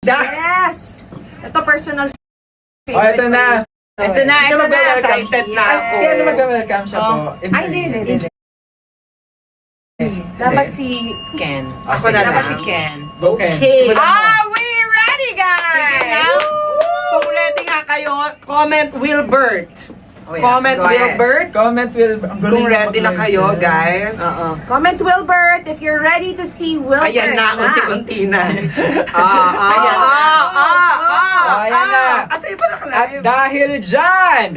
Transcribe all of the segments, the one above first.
Yes! Ito personal favorite. Oh, ito na. Ito na, Sino ito na. mag-welcome? Excited na Ay, ako. si ano mag-welcome siya po? Ay, hindi. Dapat si Ken. Ah, Ako sige. na dapat si Ken. Okay. Okay. Simulan mo. Are we ready, guys? Sige na. Kung ready nga kayo, comment Wilbert. Comment Go ahead. Wilbert. Comment will... Ang galing Kung ready na mag-voice, kayo, eh. guys. Comment Wilbert if you're ready to see Wilbert. Ayan na, unti-unti na. Ayan Ayan na. Oh, ayan na. Asa iba na At ka-live? dahil dyan,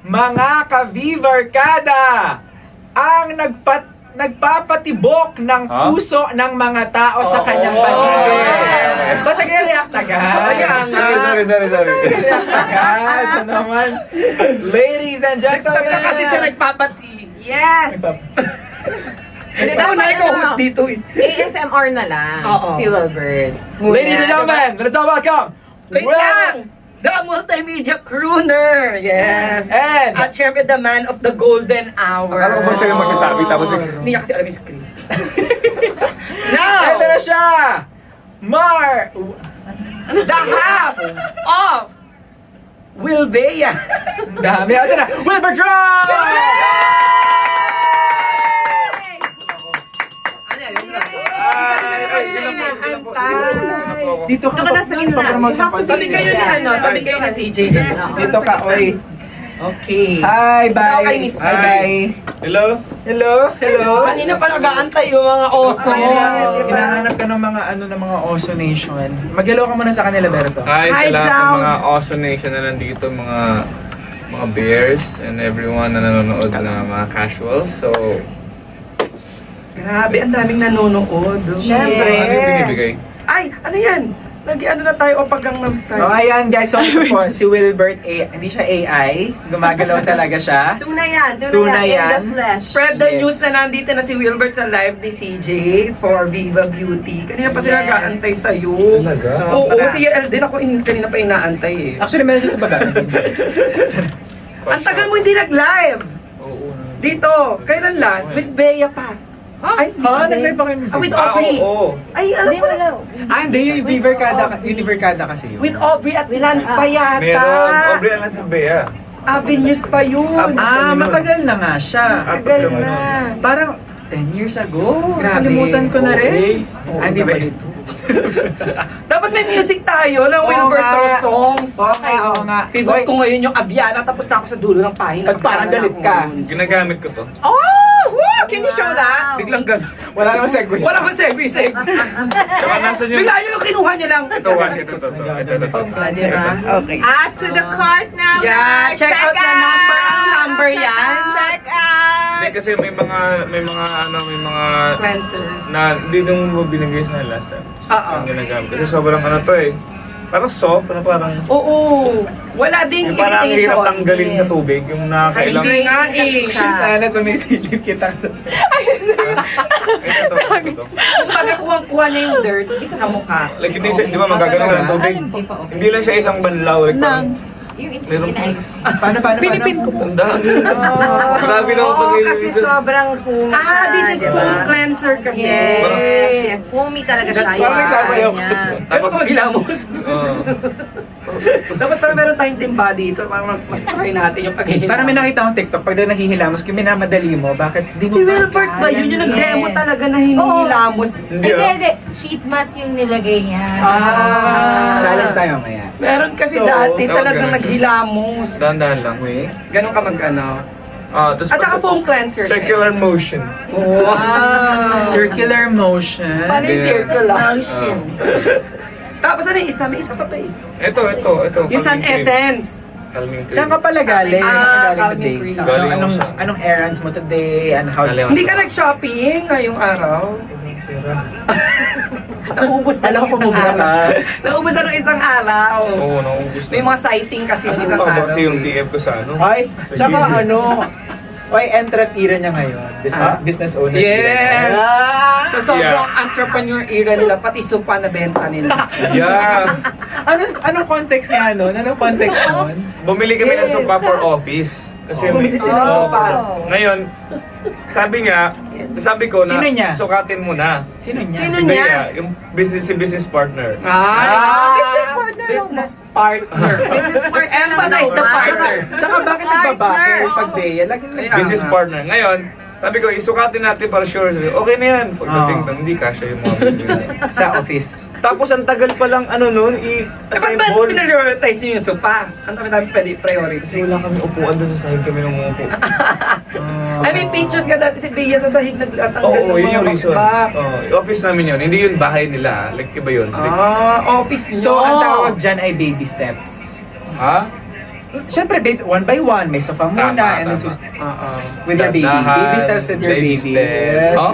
mga ka-Vivarkada, ang nagpapatibok ng puso ng mga tao sa kanyang paligid. Ba't nagre-react agad? Ayan nga. Sorry. Nagre-react agad. Ano naman? Ladies and Next time gentlemen. na kasi siya nagpapati. Yes! Hindi ako na ikaw host dito eh. ASMR na lang. Oo. Si Wilbert. Ladies and gentlemen, let's all welcome. Wait lang! The multimedia crooner! Yes! And At syempre, the man of the golden hour. Akala ko ba siya yung magsasabi tapos Hindi niya kasi alam yung script. Now, ito na siya. the half of Will Bea. Ang dami. Ito na. Wilbert Ross! Dito ka na sa gitna. Tabi kayo ni ano, tabi kayo ni CJ. Dito ka, oy. Okay. Hi, bye. Okay, Miss. Bye. Hello? Hello. Kanina pa nag-aantay yung mga oso. Hinahanap ka ng mga ng mga Oso Nation. Mag-hello ka muna sa kanila, Berto. Hi Hi, sa lahat ng Sound. mga awesome nation na nandito, mga bears and everyone na nanonood na mga casuals. So, Grabe, ang daming nanonood. Syempre. ano yung binibigay? Ay, ano yan? Nag-ano na tayo o pag-Gangnam Style? Oh, ayan guys, so ito po, si Wilbert, hindi siya AI, gumagalaw talaga siya. Tunay yan. Tunay In yan. the flesh. Spread the Yes. news na nandito na si Wilbert sa live ni CJ for Viva Beauty. Kanina pa sila Yes. nag-aantay sa'yo. Talaga? Oo, si El din ako kanina pa inaantay eh. Actually, meron siya sa baba. Ang tagal mo hindi nag-live! Oo. Dito, kailan last? With Bea pa. Ay, Nag-live pa kayo? with Aubrey. Oo. Ay, alam Hindi, ko na. wala. Hindi, yung Vivarkada kasi yun. With Aubrey at Lance pa yata. Meron. Aubrey Alan sa Bea. Avenues pa yun. Matagal na nga siya. Tagal na. Parang 10 years ago. Grabe. Kalimutan ko na rin. Okay. Hindi ba? Dapat may music tayo ng Oo Wilbert nga. Ross songs. Okay, oo nga. Favorite ko ngayon yung Aviana, tapos na ako sa dulo ng pahina. Pag parang galit ka. Ginagamit ko to. Oh! Woo! Can you show that? Biglang gano'n. Wala namang segue. Wala pa segue. Saka nasa nyo. Bigla yun yung kinuha niya lang. Ito was, ito. Okay. Add to the cart now. Yeah, check out the number. Ang number Check yan. out, Check out. Hindi kasi may mga Cleanser. na hindi nung mo binigay sa last time. Oo. Ang ginagamit. Kasi sobrang ano to eh. Parang soft, na parang... Oo. Wala ding Yung parang ang hirap irritation. tanggalin sa tubig. Yung nakakailang... Hindi nga eh. Sana sumisilip kita. Ito. Kung pagkakuha niya yung dirt sa mukha. Like hindi siya, di ba magagano ka ng tubig? Hindi lang siya isang banlaw. Like parang... Meron pa. Paano? Pinipin ko po. Ang dami. Grabe na ako Oo, pag kasi sobrang foamy siya. This is diba? foam cleanser kasi. Yes, foamy talaga siya. That's why may sasayaw ko. Yan. Tapos maghilamos. Oo. Dapat para meron tayong timba dito. Para mag-try natin yung paghihilamos. Parang may nakita akong TikTok, pag daw naghihilamos, kung minamadali mo, bakit di mo Si Wilbert ba yun? Yung nag-demo Yes. talaga na hinihilamos. Hindi ah. Hindi. Sheet mask yung nilagay niya. Challenge tayo mamaya. Meron kasi So, dati dapat talagang ganun. naghilamos. Dahan-dahan lang. Wait. Ganon ka mag-ano. Tapos At saka foam cleanser. circular motion. Circular motion. Paano yung Yeah. circle ah? Lotion. Tapos ano yung isa? May isa pa pa eh. Ito. Yung Sun calming cream. Essence. Calming cream. Saan ka pala galing? Ah, Galing calming today? cream. Sa- Galing ako anong, sa- anong errands mo today? And how? Galing ako Hindi ka nag-shopping ngayong araw? Naubos na Alam ng ko isang kumubra araw. ka. Naubos na ng isang araw. Oo, naubos na. May mga sighting kasi ng Ano isang pa ba araw. kasi yung TF ko sa ano? Ay, Sa tsaka gilid. ano, ay entrep era niya ngayon. Business owner. Yes! Ah! So sobrang entrepreneur era nila, pati supa na benta nila. Yeah! Anong context niya nun? Anong context nun? Bumili kami ng Yes. sopa for office. Kasi Bumili sila ng sopa. Ngayon, sabi ko na Sino niya? sukatin mo na. Sino niya? Sino Si niya? Bea, yung business partner. Ah! Ah! na partner. Business partner lang Emphasize the naman. partner. Tsaka bakit nagbabate pag Bea? Lagi na Business partner. Ngayon, sabi ko, isukatin natin para sure. Okay na yan. Pagdating doon, hindi kasha yung mga video. sa office. Tapos ang tagal pa lang ano nun, Ba't ba i-assemble. pinag-prioritize niyo yung sopa? Ang dami-dami pwede i-priority. Kasi wala kami upuan doon sa sahig kami nung umupo. I mean, pictures ka dati si Bea sa sahig nagtatanggal Oo, ng yun mga yung reason. box. Yung office namin yun. Hindi yun bahay nila. Like, iba yun. Like, Office nyo. So, ang tawag dyan ay baby steps. ha? Siyempre, baby, one by one, may sofa muna, Tama, and then tama. with your baby. Dahan, Baby steps with your baby. steps. Oh?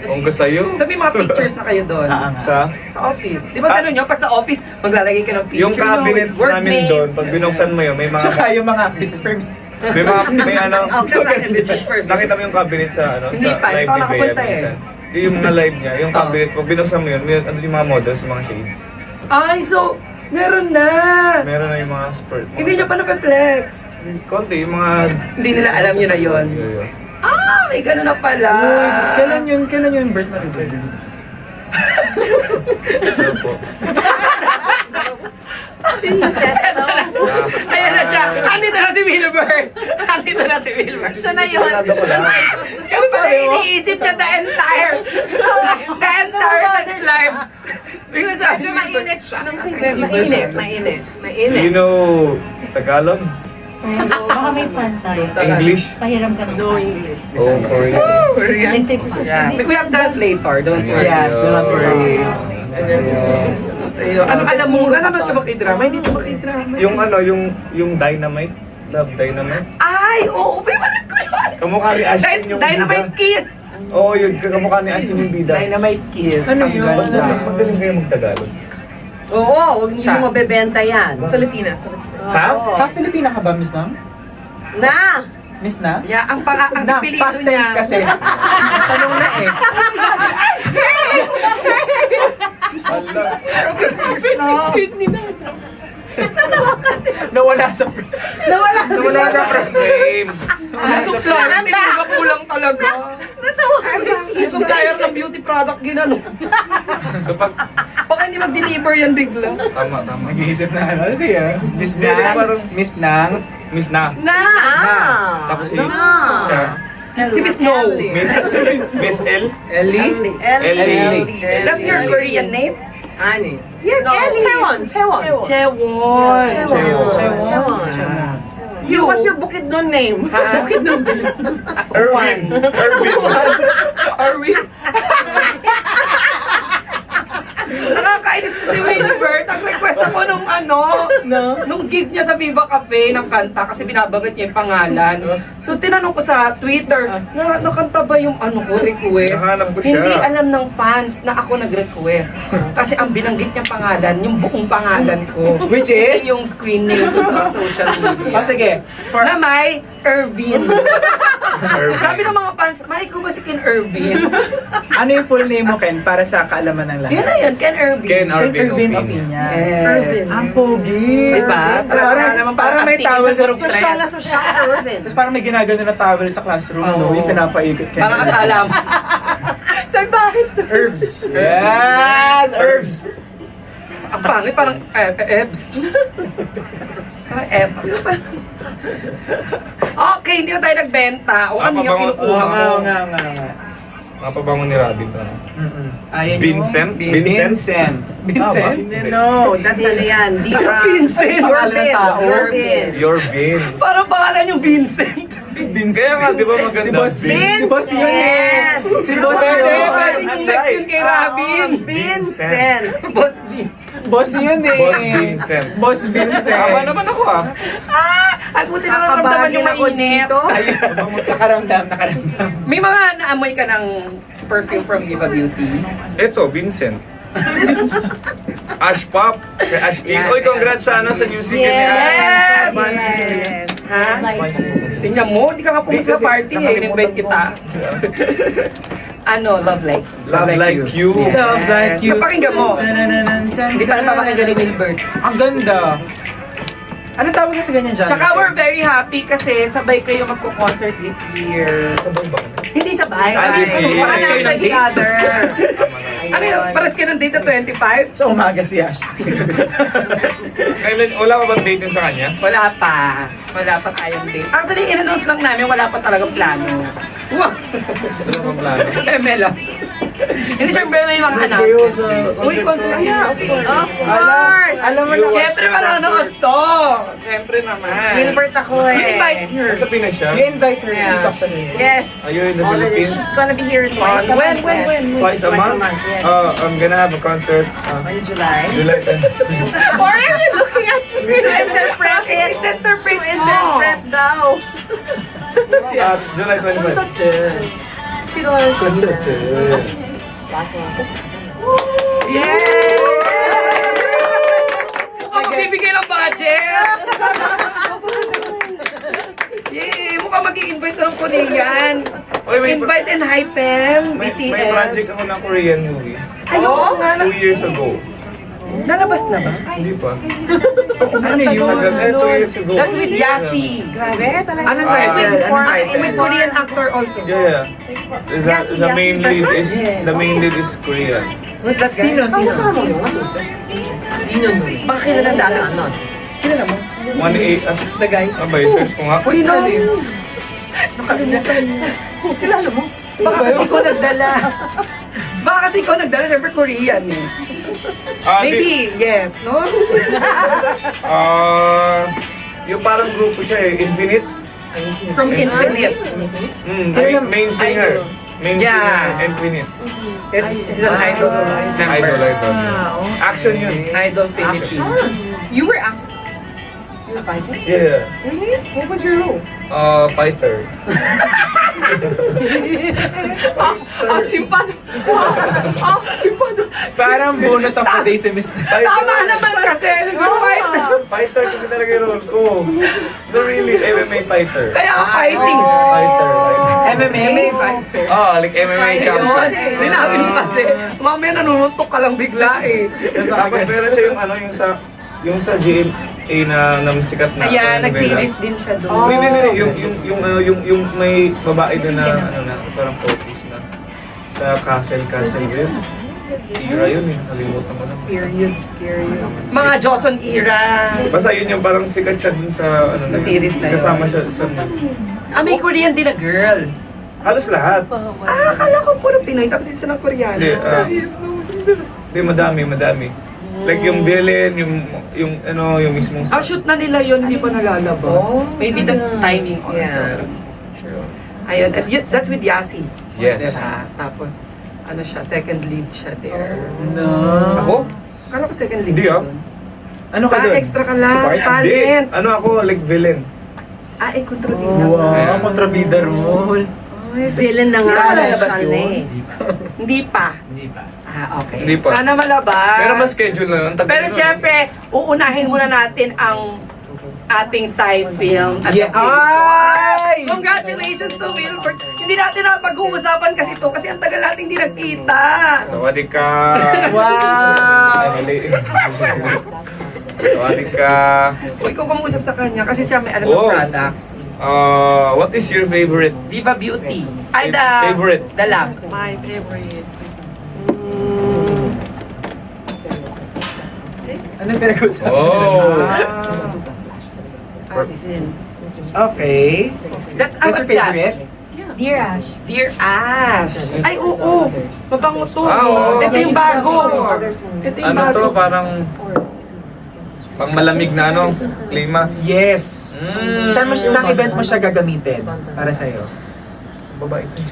Kung ka sa'yo. Sabi mga pictures na kayo doon. Nga. Sa office. Di ba ganun yun? Pag sa office, maglalagay ka ng picture. Yung cabinet with namin workmate. doon, pag binuksan mo yun, may mga... Tsaka yung mga business permit. may ano... Nakita mo yung cabinet sa ano Hindi sa pa, live hindi pa ni Bea nakapunta eh. minsan. Yung na live niya, yung cabinet, pag binuksan mo yun, may ano yung mga models, yung mga shades. Ay, so, meron na. Meron na yung mga spurt. Hindi nyo pa na-flex. Konti, yung mga... Hindi nila alam nyo na yun. Yun. Ah, may ganun na pala. Kailan yung birth mo rin? Ano po? Ayan na siya. Andito na si Wilbert. Andito na si Wilbert. Siya na yun. Yung pala iniisip niya the entire life. Bigla sabi Medyo mainit siya. Mainit. Mainit. Do Mainit. you know Tagalog? Baka may fan tayo. English? Pahiram ka ng fan. Oh, Korean. Electric fan. Yeah. We have translator, don't worry. Yes, don't worry. Ano alam mo, ano ka makidrama? Hindi ka makidrama. Yung ano, yung Dynamite? Love Dynamite? Ay, oo, pinapanood ko yun. Kamukha ni Ashton yung Dynamite bida. Kiss. Oo, yun. Kamukha ni Ashton yung bida. Dynamite Kiss. Ano Ang yun? ganda. Magaling kayo mag-Tagalog. Oo, huwag hindi Siya. mo mabebenta yan. Filipina. Ha? Oo. Ha, Filipina ka ba, Miss Nam? Na! Miss na? Yeah, ang Na, pipilido past niya. tense kasi. Tanong na eh. Hala. Nawala sa Nawala. Wala ka frame. Supplier, tinulak-ulang talaga. Yung supplier ng beauty product, ginano. So pag... Baka hindi mag-deliver yan bigla. Tama, tama. Nag-iisip na ano. Sige. Miss Hindi, Nang. parang- Miss Nang. Miss na. Na! Tapos si... Na. Siya. Si Miss No. Miss L. Ellie. Ellie. That's your Korean name? Ani. Yes, Ellie. Chewon. Chewon. Chewon. Chewon. You, what's your Bukidnon name? Bukidnon. Erwin. Arwin. Nakakainis si Wilbert. Ang request ako nung nung gig niya sa Viva Cafe ng kanta kasi binabanggit niya yung pangalan. So tinanong ko sa Twitter, nakanta ba yung request? Nahanap ko siya. Hindi alam ng fans na ako nag-request. Kasi ang binanggit niya pangalan, yung buong pangalan ko. Which is? Yung screen name ko sa social media. O sige. For, Na may Irvin. Sabi ng mga fans, Mike, ko ba si Ken Irvin? ano yung full name mo, Ken? Para sa kaalaman ng Yan lahat. na yun, Ken Irvin. Ken Arvin Irvin Opinion. Yes. Ang pogi. Diba? Parang may towel na Social na social, Irvin. Tapos parang may ginagano na towel sa classroom, no? Yung pinapaikot ka. Parang akala mo. Salbahin. Herbs. Yes! Herbs. Ang pangit, parang Ebs. Parang Ebs. Okay, hindi na tayo nagbenta. O ano yung kinukuha mo? nga. Mapabango ni Robin to. Ayan Vincent? Vincent. Vincent? No, that's ano yan. Vincent. Pangalan ng tao. Your Bin. Parang pangalan yung Vincent. Kaya nga, di ba maganda? Si Boss. Bin? Si Boss yun eh. Si Boss Pwede, yun. pwede yung next yun kay Robin. Vincent. Boss Vin. Boss yun eh. Boss Vincent. Boss Vincent. Tama naman ako ah. Ay, buti na naramdaman yung mainit. Nakaramdam. May mga naamoy ka ng perfume from Viva Beauty. Ito, Vincent. Ash Pop. Kay Ash Ting. Oy, congrats sa sa new single ni Ash. Yes! Ha? Tingnan mo, hindi ka nga pumunta sa party eh. In-invite kita. Love Like. Love Like You. Love Like You. Napakinggan mo. Hindi pa napapakinggan ni Wilbert. Ang ganda. Ano tawag na sa ganyan dyan? Tsaka we're very happy kasi sabay kayo magko-concert this year. Sabay ba kami? Hindi sabay. Sabay. Para sa each other. Ano yun? Pares ka ng date sa 25? Sa umaga si Ash. Kailan, wala ka bang date yun sa kanya? Wala pa. Wala pa tayong date. Actually, in-announce lang namin, wala pa talagang plano. Wow! Wala bang plano? ML. Hindi siyempre may mga announcements. Uy, concert. Yeah, of course. Of course! Alam mo na. Siyempre manonood to. Siyempre naman. Wilbert ako You invite eh. her. Sa Pinas siya? I-invite her. Yeah. Talk to her. Yes. Are you in the All the Philippines? She's gonna be here twice a When? month. Twice a month? Yes. I'm gonna have a concert. In July. July 10. Why are you looking at me to interpret it? Interpret To interpret daw. July 25. Concert. Yay! Mukhang magbibigay ng budget! Yay! Mukhang mag-i-invite ng Korean. Oy, may- Invite and hypem, May BTS. project ako ng Korean movie. Ayoko nga. 2 years ago. Nalabas na ba? Hindi pa. Ano yun? Tagal, 2 years ago. That's with Yasi. Grabe, talaga. Ano Ah, title? Anong And with Korean actor also. Yeah. Yasi, The main Yasi, lead that's is the main lead is Korean. Who's that guy? Sino? Baka kilala dati. Kilala mo? 1-8. The guy? Ano ba, search ko nga. Sino? Nakalimutan. Kilala mo? Baka kasi ikaw nagdala. Baka kasi ikaw nagdala, syempre Korean eh. Maybe, yes, no? Yung parang grupo siya eh, Infinite. From Infinite. Main singer. Main Yeah. singer, Infinite. Yes, he's an idol member. Idol. Action yun. Idol Philippines. You were acting. You were fighting? Yeah. Really? What was your role? Fighter. 지금 빠져. 지금 빠져. Parang bonus of the day si Miss. Tama naman kasi! Fighter! Fighter kasi talaga yung role ko. No, really, MMA fighter. Kaya ka fighting! Fighter. MMA fighter. Like MMA Yun! champion. Sinabi mo kasi, mamaya nanununtok ka lang bigla eh. Tapos meron siya yung sa GMA na sikat na. Ayan, novela. nag-series din siya doon. Hindi. Yung may babae doon na, parang 40s na. Sa Castle yun. Era yun eh, nakalimutan ko na. Period. Mga Joseon era. Basta yun yung parang sikat siya dun sa, Sa series na yun. kasama siya sa, May Korean din na girl. halos lahat. Akala ko puro Pinoy, tapos isa ng Koreano. Hindi, madami. Like yung villain, yung mismong Shoot na nila yun, hindi pa nalalabas. Maybe the timing also. Yeah. Ayun, and that's with Yasi. Yes. Diba? Tapos, second lead siya there. No. Ako? Kala ko second lead. Hindi, ka ah. dun. Ano ka doon? Extra ka lang, Support? Hindi. talent. Ano ako, like villain. Kontrabida. Wow, kontrabida role. Villain na nga. Hindi pa lalabas siya yun. eh. Hindi pa. Hindi pa. Okay. Hindi pa. Sana malabas. Pero mas schedule na yun. Pero syempre, uunahin muna natin ang ating Thai film. Yeah. Ay! Congratulations to Wilbert. Hindi natin na pag-uusapan kasi ito kasi ang tagal nating di nagkita. Sawadee ka. Wow! Ay, mali. Sawadee ka. O ikaw kamuusap sa kanya kasi siya may alam Oh. ng products. What is your favorite? Viva Beauty. Ay, the... Favorite. The Labs. My favorite. Anong pinag-usapan? Oh. Okay. That's That's your what's that? favorite? Dear Ash. Dear Ash. Ay, oo. Mabango to. Oo. Ito yung bago. Ito yung Ano bago. to? Parang pang malamig na klima. Yes. Saan event mo siya gagamitin para sa'yo? Babae ito.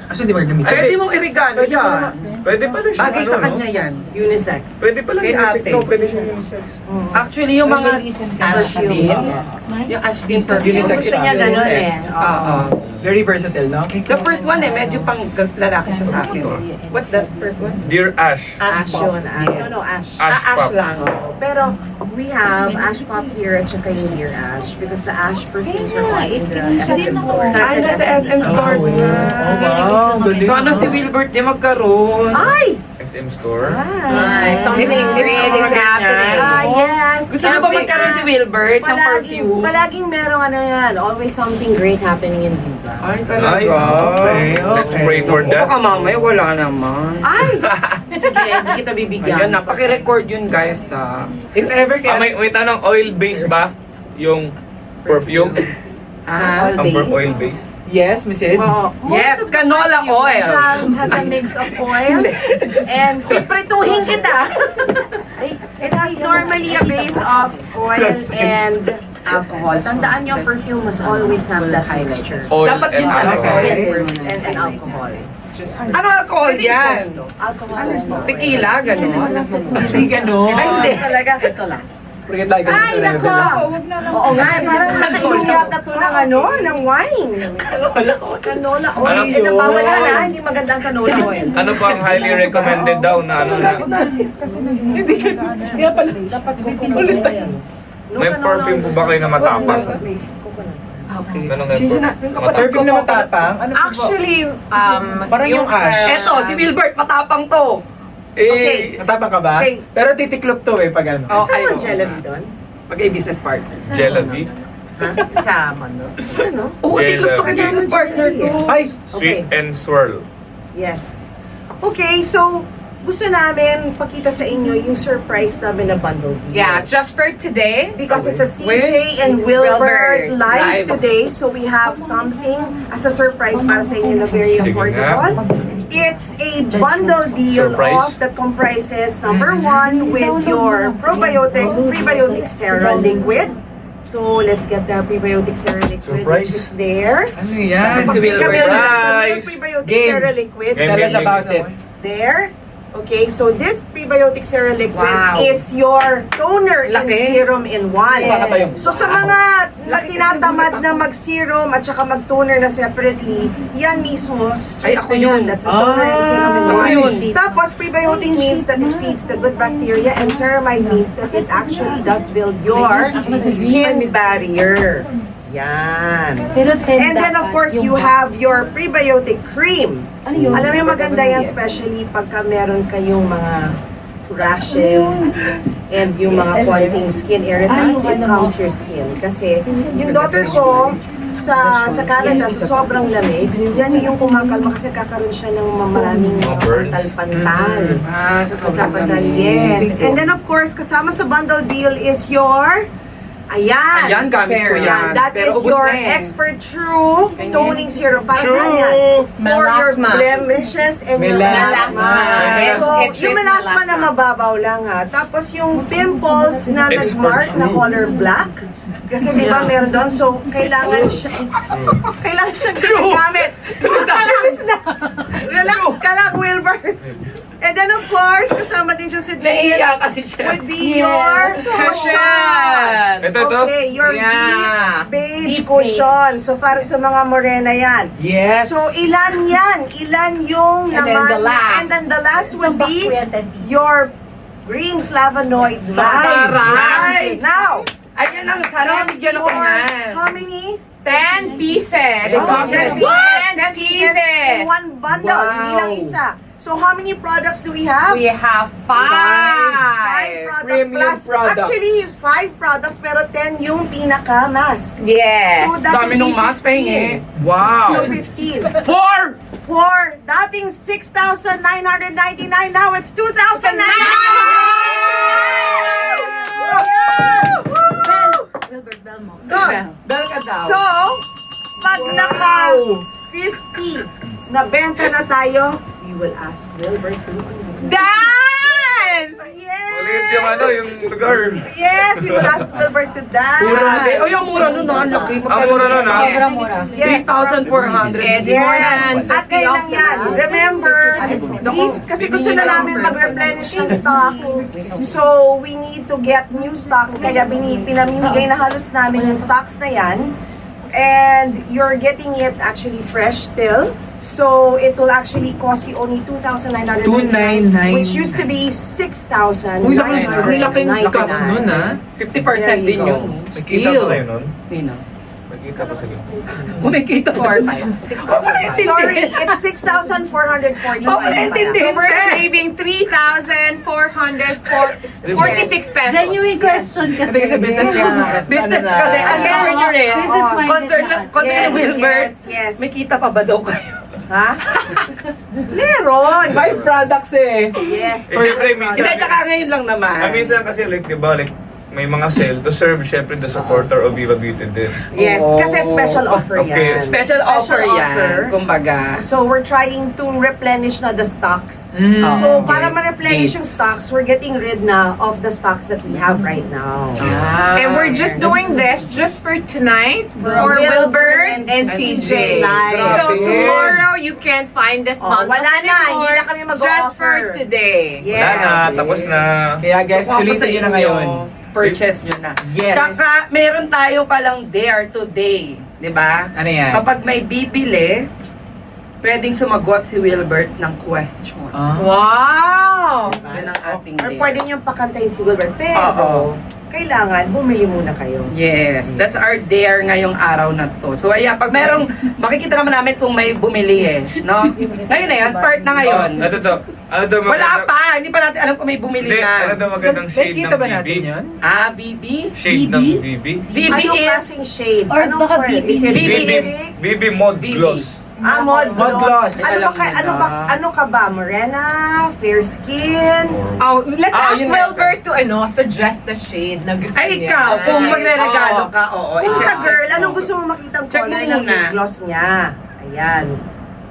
Aso hindi mo gagamitin? Pwede mong iregalo yan. Pwede pa rin siya. Bagay sa kanya yan. Unisex. Pwede pala Kay unisex. ate. No, pwede siya unisex. Actually, yung mga Ash din. Yung Ash din perfume. Unisex Gusto niya ganun eh. Oo. Very versatile, no? The first one medyo pang lalaki siya sa akin. What's that first one? Dear Ash. Ash Pop. yun. Ash. No, Ash. Ash Ash Pop. lang. Pero we have Ash Pop here at saka yung Dear Ash because the Ash perfumes are all in the SM store. Ay, nasa SM stores na. Wow, galing. So ano si Wilbert di magkaroon? Ay! SM store. Ay, Something great is happening. Yes! Yes. Gusto niyo ba magkaroon si Wilbert ng perfume? Palaging merong ano yan. Always something great happening in Viva. Ay, Ay, okay. Let's pray for that. Baka mamaya wala naman. Ay! Sige, hindi kita bibigyan. Ayan, napaki-record yun guys. If ever ka... May tanong, oil base ba? Yung perfume? Ang oil base? Yes, Miss Ed. Oo. Yes, Most of the canola perfume oil. has a mix of oil and pretuhin kita. It has normally a base of oil and alcohol. Tandaan nyo, perfume must always have that mixture. Oil Dapat and yun talaga. alcohol. Oil and alcohol. Ano alcohol yan? Alcohol. Tequila, gano'n? Hindi gano'n. Ay, hindi. Talaga, ito lang. Forget like Ay, nako! Oo nga, parang nakainom yata to ng ng wine. Canola oil. Ano Eh, yun? napawala na, hindi magandang canola oil. Ano pa ang highly recommended daw na ano na? Kaya pala. Dapat coconut oil. May perfume po ba kayo na matapang? Okay. Ano nga Change na. Perfume na matapang? Ano po ba? Actually, Parang yung ash. Eto, si Wilbert, matapang to. Okay. Natapang ka ba? Okay. Pero titiklop to pag ano. Oh, Saan ayun. ang Jelly doon? Pag ay business partner. Jelavi? Sa Mando. Ano? Oo, tiklop to kay Jelly. business partner to. Ay! Sweet and swirl. Yes. Okay, so gusto namin pakita sa inyo yung surprise namin na bundle deal. yeah, just for today. Because it's a CJ and Wilbert Wilbert live live. today, so we have something as a surprise para sa inyo na very Sige affordable. It's a bundle deal Surprise. that comprises number one with your prebiotic Sera liquid. So let's get the prebiotic Sera liquid, Surprise. which is there. Ano yan? Si Wilbert. Surprise. Prebiotic Game. Sera liquid. Game, Tell us game, about it. There. Okay, so this prebiotic Sera liquid Wow. is your toner and Laki. serum in one. Yes. So sa mga tinatamad na mag-serum at saka mag-toner na separately, yan mismo, straight Ay, ako na yan. yun. That's a toner and serum in Ako one. yun. Tapos prebiotic means that it feeds the good bacteria and ceramide means that it actually does build your skin barrier. Yan. And then of course, you have your prebiotic cream. Alam mo maganda yan, especially pagka meron kayong mga rashes and yung mga konting skin irritants, it calms your skin. Kasi yung daughter ko, sa Canada, sa sobrang lamig, yan yung kumakalma kasi kakaroon siya ng maraming Mga burns. pantal-pantal. Sa Pagkapantal, yes. And then of course, kasama sa bundle deal is your ayan. Ayan, gamit ko yan. That Pero is ubos your na eh. Expert True toning serum. Para True. saan yan? For your Melasma. blemishes and your Melasma. melasma. So, Yes, yung melasma na mababaw lang ha. Tapos yung pimples na Expert nag-mark na True. color black. Kasi di ba meron doon, so kailangan siya ginagamit. Relax na. Relax ka lang, Wilbert. And then of course, kasama din siya sa deal Naiiyak kasi siya. would be your cushion. Ito. Okay, your Yeah. deep beige cushion. So, para sa mga morena yan. Yes. So, ilan yan? Ilan yung And then laman? the last. And then the last would be your green flavonoid mask. Taray! Now, Ayan ang sana mabigyan ako yan. how many? 10 pieces. Wow. 10 10 pieces in one bundle. Wow. Hindi lang isa. So, how many products do we have? We have 5. Five products Premium plus. products. Actually, 5 products pero 10 yung pinaka-mask. Yes. So, that Dami would nung be mas 15. pahingi. So, Wow! 15. 4! For dating 6,999, now it's 2,999! Wilbert Belmont. Bel ka daw. So, pag naka 50 na benta na tayo, we will ask Wilbert to Dance! Ulit yung ano, yung lugar. Yes, we will ask Wilbert to dance. O yung mura nun, ang laki. Ang mura nun, ha? Sobrang mura. Yes, 3,400. Yes, at ngayon lang yan. Remember, kasi gusto na namin mag-replenish ng stocks. So, we need to get new stocks. Kaya pinamimigay na halos namin yung stocks na yan. And you're getting it actually fresh still. So, it will actually cost you only 2,999, which used to be 6,999. Uy, laki ng cup nun, ha? 50% din yun. Nakita ba kayo nun? Nino. Nakita ko sa Kumikita pa. Sorry, it's 6,445. Oh, naintindihan. So we're saving 3,446 pesos. Genuine question kasi. Kasi business niya. Business kasi, ang gawin rin. This is my Concern ni Wilbert. Yes. May kita pa ba daw kayo? Ha? Meron. Five products eh. Yes. Siyempre, minsan, Hindi, tsaka ngayon lang naman. minsan kasi like, di ba, like, may mga sale to serve syempre the supporter of Viva Beauty din. Yes, Oo. kasi special offer Okay. yan. Special offer yan, kumbaga. So we're trying to replenish na the stocks. Mm. So Okay. para ma-replenish yung Needs. stocks, we're getting rid na of the stocks that we have right now. And we're just doing this just for tonight for Wilbert Wilbert and and CJ. Live. So Grabe. tomorrow you can't find us Oh, bundles wala na, anymore, hindi na kami mag-o-offer. just for today. Yes. Wala na, tapos na. Kaya guys, So, kung ako sulitin sa nyo na inyo, ngayon. Purchase nyo na. Yes. Tsaka, meron tayo palang dare today. Di ba? Ano yan? Kapag may bibili, pwedeng sumagot si Wilbert ng question. Ah. Wow! Yun ang ating Or dare. pwede niyong pakantayin si Wilbert, pero Oo. kailangan bumili muna kayo. Yes, that's our dare ngayong araw na to. So ayan, pag merong, makikita naman namin kung may bumili eh. No? Ngayon na yan, start na ngayon. Ano to? Ano to? Wala pa, hindi pa natin alam kung may bumili Hindi, ano na. to magandang shade Nakikita ng ba VB? natin yun? Ah, VB? Shade ng VB? VB Anong is, klaseng shade? Or Anong baka color? BB. Is it BB BB? is VB Mod VB. Gloss. Ah, mod Mod gloss. Ano Alam ka, mo ano na. ba, ano ka ba? Morena? Fair skin? Oh, let's Ah, ask yun na yun, Wilbert to suggest the shade na gusto ay niya. ikaw, kung magre-regalo Oo. ka, oo. Kung sa i-check girl, mo. anong gusto mo makitang Check mo color ng muna. lip gloss niya? Ayan.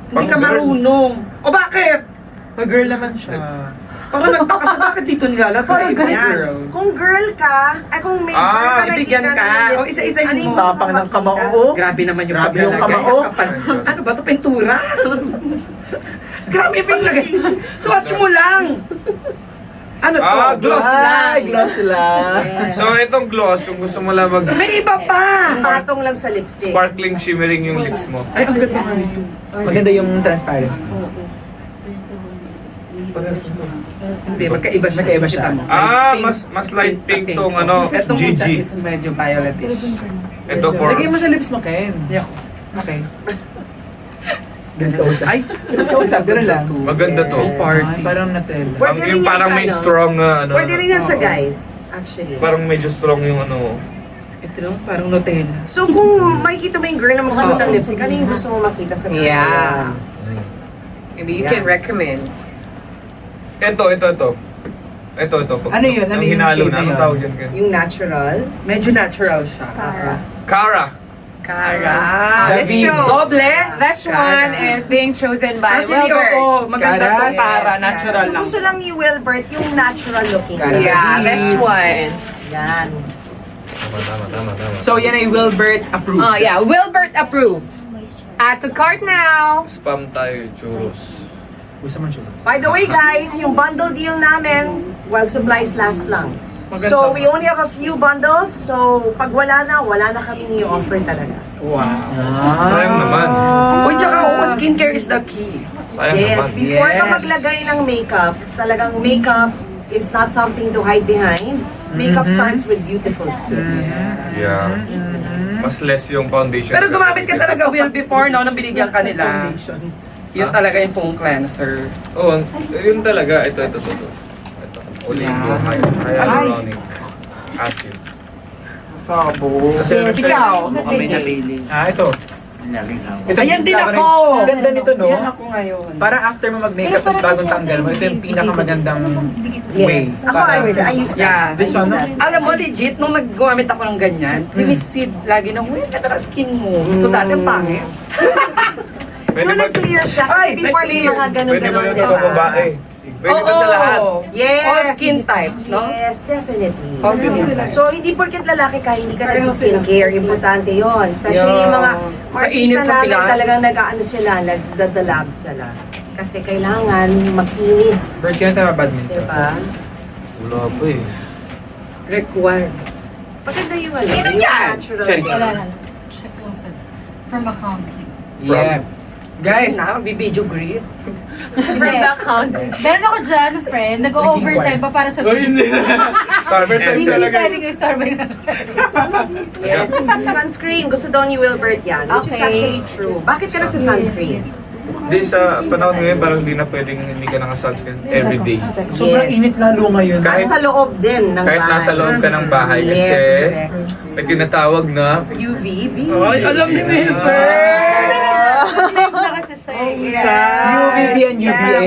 Hindi ka Pang girl. marunong. O bakit? Mag-girl naman siya. Parang nagtaka siya, bakit dito nilalagay? Parang Iba ganyan. girl. Kung girl ka, ay kung may Ah, girl ka, ibigyan nakikita ka. ng O, lipstick, isa-isahin ano yung mo. gusto Tapang ng makita? kamao. Grabe naman yung Grabe yung paglalagay. kamao. Kapal- Ano ba to pintura? Grabe yung paglagay. Swatch mo lang. Ano to? Ah, gloss Ay, lang. gloss lang. Yes. So itong gloss, kung gusto mo lang mag May iba pa. Patong lang sa lipstick. sparkling shimmering yung lips mo. Ay, ang ganda nga nito. Maganda yung transparent. Hindi, magkaiba siya. Magkaiba siya. Kita mo. Ah, Pink. mas light pink tong ano, Etong isa GG. is medyo violetish. Ito for Lagay mo sa lips mo, Ken. Yeah. Okay. Guys, kausap. Ay, Guys, kausap. Pero lang. maganda to. Ay, parang natel. Pwede rin Yung yan parang sa may ano. strong na ano. Pwede rin yan sa Oo. guys, actually. Parang medyo strong yung ano. ito naman parang Nutella. So kung makikita mo yung girl na magsusuot ng Oo. lipstick, ano yung gusto mo makita sa girl? Yeah. Mm. Maybe you Yeah. can recommend. Ito. Ito. Ano yun? Ano Yung yung hinalo shade na. na Anong yun? tawag dyan, Ken? Yung natural. Medyo natural siya. Cara. Cara. Let's David. show. Doble. This one is being chosen by Actually, Wilbert. oo. Maganda Cara? tong Cara. Yes, Natural So lang. gusto lang ni Wilbert yung natural looking. Cara. Yeah, this one. Yan. Tama. So, yan ay Wilbert approved. Oh yeah, Wilbert approved. Add to cart now. Spam tayo, churros. Gusto mo siya. By the way guys, yung bundle deal namin, while supplies last lang. Maganda So ba? we only have a few bundles, so pag wala na kami i-offer talaga. Wow. Sayang naman. Uy, tsaka skincare is the key. Sayang Yes, naman. before ka Yes. maglagay ng makeup, talagang makeup is not something to hide behind. Makeup starts with beautiful skin. Yeah. Mas less yung foundation. Pero gumamit ka talaga, Will, before, no, nung binigyan ka nila. Foundation. Yun talaga yung foam cleanser. Oo, yun talaga. Ito. Ito. Oligo, hyaluronic acid. Sabo. Yes. Ikaw, Kasi kami nabili. Ito. Ayan din Parang- ako. Ganda nito, no? Ayan ako ngayon. Parang after mo mag-makeup tapos bagong tanggal mo, ito yung pinakamagandang way. Yes. Ako, Para- I use that. Yeah. This one, no? Alam mo, legit, nung naggumamit ako ng ganyan, si Miss Sid lagi na, uy, ang ganda ng skin mo. So dati ang pangit. Pwede Nung ba? nag-clear siya, Ay, kasi before may nag-clear. mga Pwede ba ganun-ganun, yung di ito ba? babae? Pwede ba sa lahat? Yes. All skin types, no? Yes, definitely. All skin types. So, hindi porket lalaki ka, hindi ka nag-skincare. Importante yon. Especially Yeah. yung mga Sa init artista sa namin Pilas. talagang nag-ano sila, nagdadalab sila. Kasi kailangan makinis. Bird, kaya tayo badminton. Diba? Wala pa eh. Required. Maganda yung ano. Sino yung yan? natural. Sorry. Wala na. Check lang sa from accounting. Yeah. Guys, Na, magbibideo greet. From the account. Meron ako dyan, friend, nag-overtime pa para sa video. Sun Hindi essence. pwede ko i-store by na. Yes. Sunscreen. Gusto daw ni Wilbert yan. Which is Okay. actually true. Bakit ka nagsa-sunscreen? Di sa panahon ngayon, parang hindi na pwedeng hindi ka naka-sunscreen everyday. sobrang init lalo ngayon. At sa loob din ng Kahit bahay. nasa loob ka ng bahay kasi Yes, correct. may tinatawag na UVB. Ay, alam ni Wilbert! Na kasi siya eh. UVB and UVA.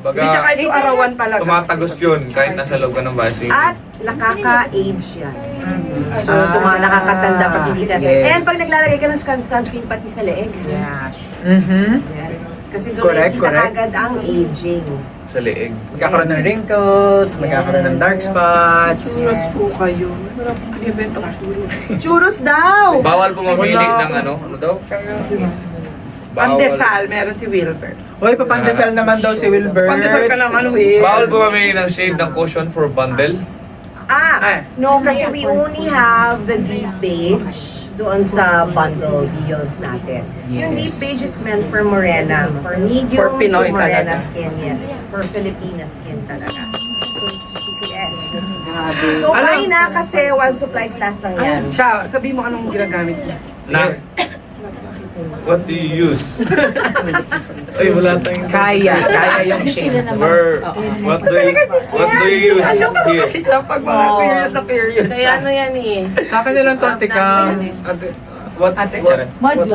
Hindi, tsaka baga ito arawan talaga. tumatagos yun kahit nasa loob ka ng bahay. At nakaka-age yan. So, nakakatanda pag hindi ka. Yes. And pag naglalagay ka ng sunscreen pati sa leeg. Yeah. Yes. Kasi doon Correct, nakikita correct. agad ang aging. Sa leeg. Magkakaroon ng wrinkles, magkakaroon ng dark spots. Churros po kayo. Marap ang event ang churros. Churros daw! Bawal bumabili ng ano daw? Pandesal, meron si Wilbert. Hoy, papandasal naman daw si Wilbert. Pandesal ka naman, Will. Bawal bumamili ng shade ng cushion for bundle. No, kasi we only have the deep page doon sa bundle deals natin. Yung deep page is meant for morena, for medium For Pinoy to morena talaga. skin, yes. For Filipina skin talaga. Yes. So, Alam- why na? Kasi one supplies last lang yan. Siya, sabi mo anong ginagamit niya. Na? What do you use? Ay, wala tayong... Kaya yung shade. Where, what do you use Ano ka ba here? kasi siya pag mga Oo. periods na period Kaya ano yan eh. Sa akin nilang to, tikang. What? Ate, Madla?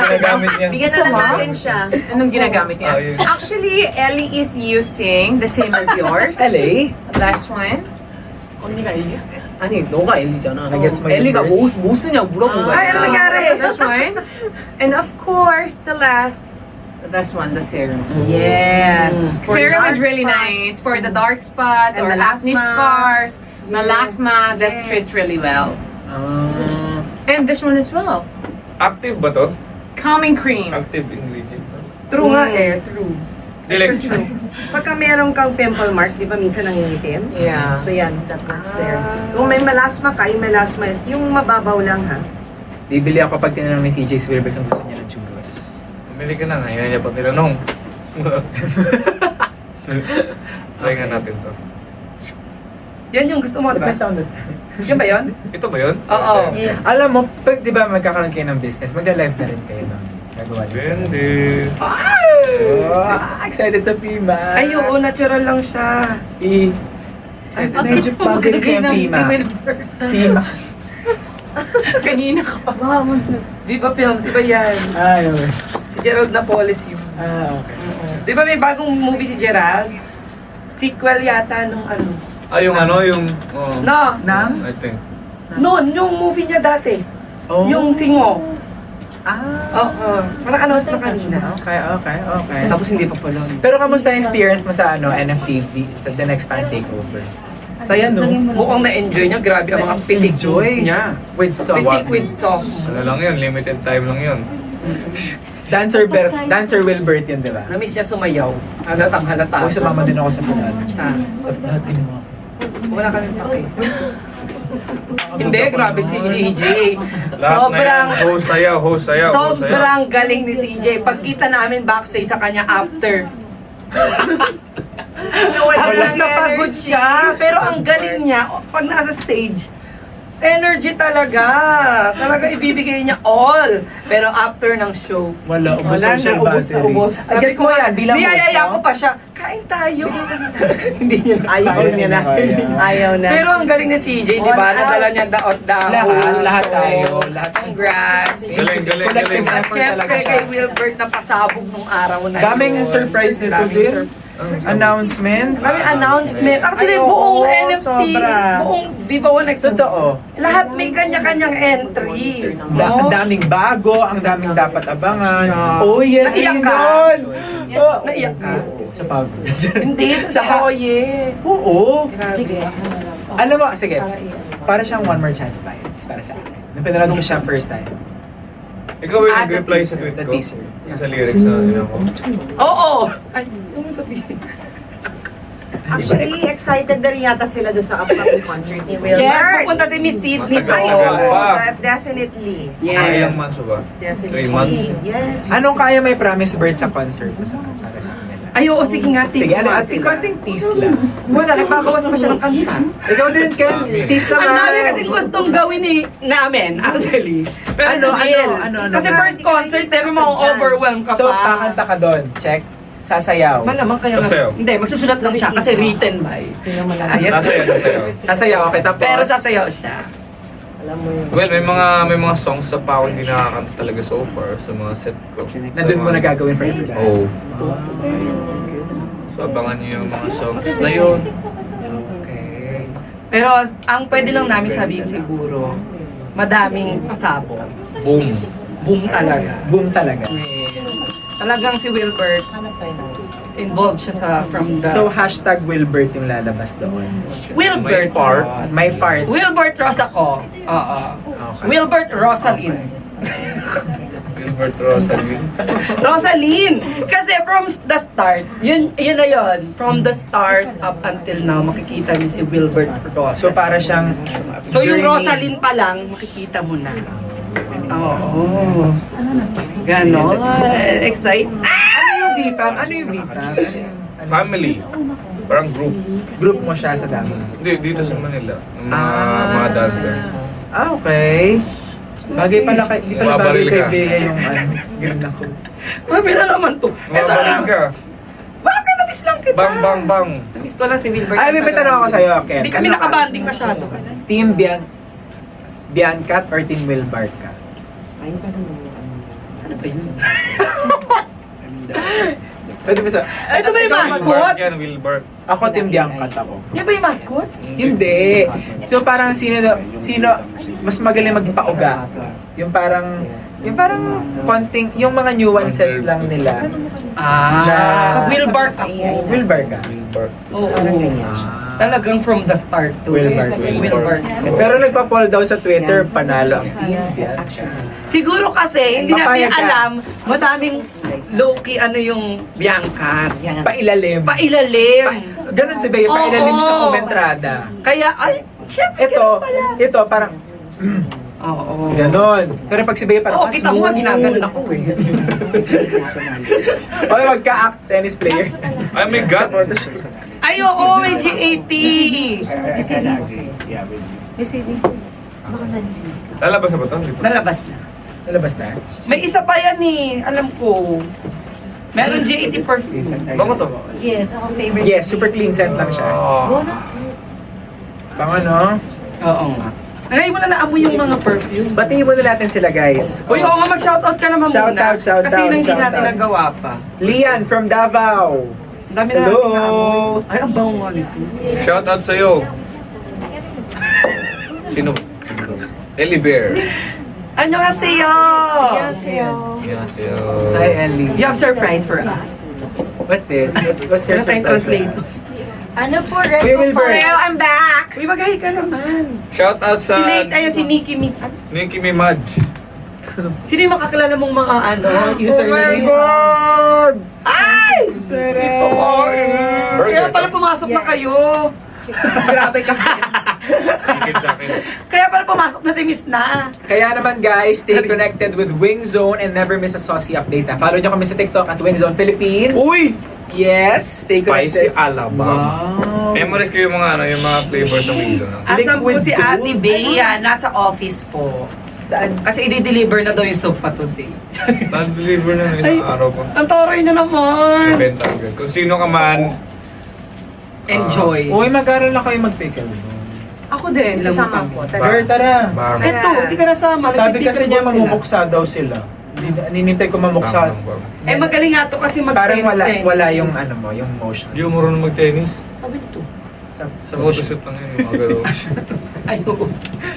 Ginagamit niya? Bigyan na lang natin siya. anong ginagamit niya? Ayun. Actually, Ellie is using the same as yours. LA? Last one. 아니 너가 엘리잖아. Gets my 엘리가 number. 뭐 쓰냐고 물어본 거야. Ay, ano nangyari? This one. And of course, the last one, the serum. Yes. For Serum is dark really spots. nice for the dark spots And or acne melasma. scars, Yes. melasma. This Yes. treats really well. And this one as well. Active ba to? Calming cream. Active ingredient. True nga eh, true. Dilek. Pagka meron kang pimple mark, di ba minsan nangingitim? Yeah. So yan, that works there. Kung may melasma ka, yung melasma is yung mababaw lang ha. Bibili ako pag tinanong ni CJ si Wilbert kung gusto niya ng churros. Pumili ka na, ngayon niya pa tinanong. Try nga natin to. Yan yung gusto mo, di ba? May sound effect. Yan ba yun? Ito ba yun? Oo. Alam mo, pag di ba magkakaroon kayo ng business, magla-live na rin kayo nun. Gagawa niyo. Depende. Oh, excited sa Pima. Ay, oo, natural lang siya. Medyo pagod siya yung Pima. Pima. Kanina ka pa. Viva Films, di ba yan? Ay, okay. Si Gerald Napoles yun. Okay. Di ba may bagong movie si Gerald? Sequel yata nung ano. Yung ano, yung... No, Nang? I think. noon, yung movie niya dati. Oh. Yung Singo. Ah. Oo. Parang announce na kanina. Okay. Tapos hindi pa pala. Pero kamusta yung experience mo sa NFT, sa The Next Fan Takeover? Saya, no? Mukhang na-enjoy niya. Grabe ang mga pitik Enjoy. moves niya. With song. Pitik with song. Ano lang yun, limited time lang yun. Dancer Wilbert yun, di ba? Na-miss niya sumayaw. 하latang halata. Uy, sumama din ako sa pinag. Sa, Sa lahat ginawa ko. wala kami pake. Hindi, grabe si CJ. Lahat na yan, Sobrang, host sayaw. sobrang galing ni CJ. Pagkita namin backstage sa kanya after. Pagod na pagod siya. Pero ang galing niya, pag nasa stage, energy talaga. Talaga ibibigay niya all. Pero after ng show, Wala, ubos Wala ang siya na, ubos na battery. ubos. sabi Gets ko mo nga, yan, bilang niyayaya host, ko pa siya, kain tayo. Hindi niya na. Ayaw niya na. Ayaw na. Pero ang galing ni CJ, di ba? All Nadala out. niya daot-daot. Lahat tayo. Lahat. Congrats. Galing. Collective At effort syempre talaga siya. kay Wilbert na pasabog nung araw na Daming yun. surprise nito Daming din. sur- Announcement. Daming announcement. Actually, Ay, oo, buong NFT, sobra. buong Viva One X, Totoo. lahat may kanya-kanyang entry. Ang No? daming bago, ang daming dapat abangan. Oh yes, Naiyak ka? season! Oh, Naiyak ka? Sa pagod. Hindi, sa Oye. Oo. Grabe. Alam mo, sige. Para siyang one more chance vibes para sa akin. Napinanood ko siya first time. Ikaw yung nag-reply sa tweet The ko. teaser. Sa lyrics na, mo. Oo! Ay, ano mo sabihin? Actually, excited na rin yata sila doon sa upcoming concert ni Wilbert. Yes, pupunta si Miss Sydney to. Ay, Matagal oo, pa. definitely. Ilang months ba? Definitely. 3 months? Yes. Anong kaya may promise bird sa concert mo sa para sa kanila? Ay, oo, sige nga, tease Sige, mo nga at sila. konting tease lang. Wala, nagbabawas pa siya ng kanta. Ikaw din, Ken. Tease naman. Ang dami kasing gustong gawin namin, actually. Pero Ano, sa Bill. ano? Kasi first concert, may ma-overwhelm ka pa. So, kakanta ka doon. Check. Sasayaw. Malamang kaya Sasayaw. Hindi, magsusulat lang siya kasi written by. Ayan. Sasayaw. Sasayaw, okay. Tapos, Pero sasayaw siya. Well, may mga songs sa pa ako hindi nakakanta talaga so far sa mga set ko. na doon mo na gagawin for the first time. Oo. So, abangan niyo yung mga songs na yun. Okay. Pero ang pwede lang namin sabihin siguro, madaming pasabog. Boom. Boom talaga. Boom talaga. Talagang si Wilbert, involved siya sa from the... So, hashtag Wilbert yung lalabas doon. Wilbert. May part. May part. Wilbert Rosaco. Oo. Okay. Wilbert Rosalyn. Gilbert Rosalie. Rosalyn! Kasi from the start, yun na yun. From the start up until now, makikita niyo si Wilbert Rosalyn. So, para siyang So yung journey. Rosalyn pa lang, makikita mo na. Oo. Ganon. Excite. Ano yung VFAM? Ano yung VFAM? Family. Parang group. Group mo siya sa dami. Hindi, dito sa Manila. Ng mga dancer. Okay. Bagay pala kay, di pala bagay Mabaril kay ka. Bea yung green na ko. Grabe na naman to. Ito Mababalin na. ka. Bakit nabis lang kita? Bang, bang, bang. Nabis ko lang si Wilbert. Ay, may tanong ako sa'yo, Ken. Hindi kami Ano ka? nakabanding masyado kasi. Team Biancat or Team Wilbert ka? Ano ba yun? Pwede ba sa... Ito ba yung mascot? Wilbert yan, Wilbert. Ako Team Biancat ako. Yan ba yung mascot? Hindi. So parang sino mas magaling magpauga. Yung parang konting yung mga nuances lang nila. Ah, Wilbert ako. Wilbert ka. Wilbert. Oo. Talagang from the start to. Wilbert. Wilbert. Pero nagpa-poll daw sa Twitter panalo ang Team Biancat. Siguro kasi, hindi natin Papayag ka. alam, madaming low-key ano yung Bianca. Pailalim. Pailalim. Ganun si Bea, pailalim sa Oo. komentrada. Kaya, ay, shit. Ito parang Oo. ganon. Pero pag si Bea parang Oo, kita mo nga, ginaganon ako eh. Okay, magka-act tennis player. Ay, my God. Ay, oo, may GAT. Lalabas na ba ito? Nalabas na. Nalabas na? May isa pa yan eh, alam ko. Meron GAT perfume. Bango to. Yes, ako favorite. Yes, super clean scent lang siya. Go na. Pang ano? Oo nga. Ngayon mo na naamoy yung mga perfume. Batiin muna natin sila, guys. Uy, oo nga, mag-shoutout ka naman Shout muna. out, shout Kasi out, yun ang hindi shout natin out. nagawa pa. Lian from Davao. Ang dami na Hello. natin naamoy. Ay, ang bango nga nito. Shout out sa'yo. Sino? Ellie Bear. Annyeonghaseyo! Yes, Hi, Ellie. You have surprise for us. What's this? What's your Ano tayong surprise? translate? Ano po, Kuya Reto Wilbert. Hello, I'm back! Uy, magahi ka naman. Shout out Si sa Nate, ayun, si Nikki Mit. Nicki Minaj. Sino yung makakilala mong mga ano, username? God! Ay! Burger, Kaya pala no? pumasok na kayo. Grabe ka. Chicken sa akin. Kaya pala pumasok na si Miss na. Kaya naman guys, stay connected with Wing Zone and never miss a saucy update. Follow nyo kami sa TikTok at Wing Zone Philippines. Uy! Yes, stay Spicy connected. alabang. Wow. Memories ko yung mga ano, yung mga flavors ng Wingzo. No? Asan po Liquid si gold. Ate Bea? Nasa office po. Saan? Kasi i-deliver na daw yung soap pa today. Na-deliver na ng Ay. isang araw pa. Ang toroy niya naman. Benta agad. Kung sino ka man, Enjoy. Uy, mag-aral na kayo mag-pickle. Ako din, sasama ko. Girl, tara. bang. Eto, hindi ka nasama. Sabi kasi niya Nagpipickleball sila. mamumuksa daw sila. Ninintay ko mamuksa. Eh, magaling nga to kasi Parang mag-tennis wala yung ano mo, yung motion. Hindi mo marunong mag-tennis. Sabi nito. Sa photoshoot lang yun, yung mga galaw. Ay, oo.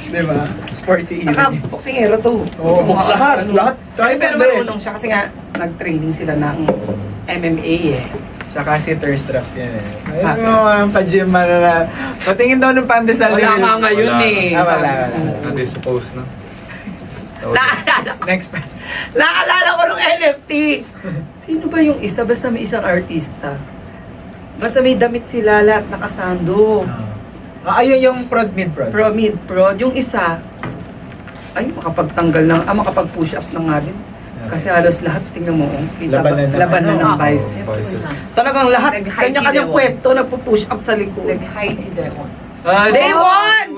Di ba? Sporty yun. Naka-boksingero to. Oo, lahat. Ay, Kahit pero hindi. marunong siya kasi nga nag-training sila ng MMA eh. Tsaka si thirst trap yan eh. Ayun mo, ang pa-gym na. Patingin daw ng pandesal Wala ni nga Will. ngayon Wala. eh. Wala. Na-dispose na. Naalala ko. Next. Naalala ko nung NFT. Sino ba yung isa? Basta may isang artista. Basta may damit sila lahat nakasando. Ayun yung prod, mid-prod. Pro, mid, pro. Yung isa, ay, makapagtanggal ng, makapag-push-ups na nga din. Kasi halos lahat, tingnan mo, kita Labanan ng labanan ng ano? biceps. Talagang lahat, Nag-high kanya-kanyang si Devon. pwesto, nagpo-push up sa likod. Nag-hi si Devon. Day one!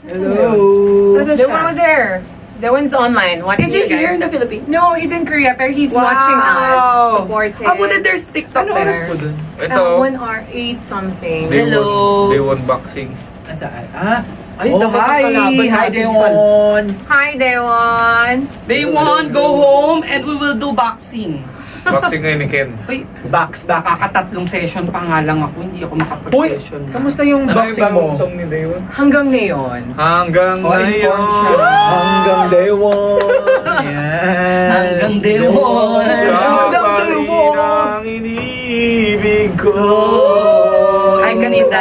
Hello! Nasaan Devon siya? was there. Devon's online. Watching Is he you guys. here in the Philippines? No, he's in Korea, pero he's watching us. Supporting. How about there's TikTok Ano there? oras po dun? Ito, 1 hour, 8 something. Hello. Day one boxing. Nasaan? Ay, Oh, dapat ang kalaban hi! Hi, natin, Deon! Hi, Devon. Day one, go home and we will do boxing. Boxing ngayon ni Ken. Uy, Box. nakakatatlong session pa nga lang ako, hindi ako Uy! makapag-session. Kamusta yung Ano yung boxing mo? bagong song ni Day one? Hanggang ngayon. Hanggang Oh, informed siya. ngayon. Hanggang day one! Yan! Hanggang day one. Hanggang day one! Ang inibig ko. Ay, kanina.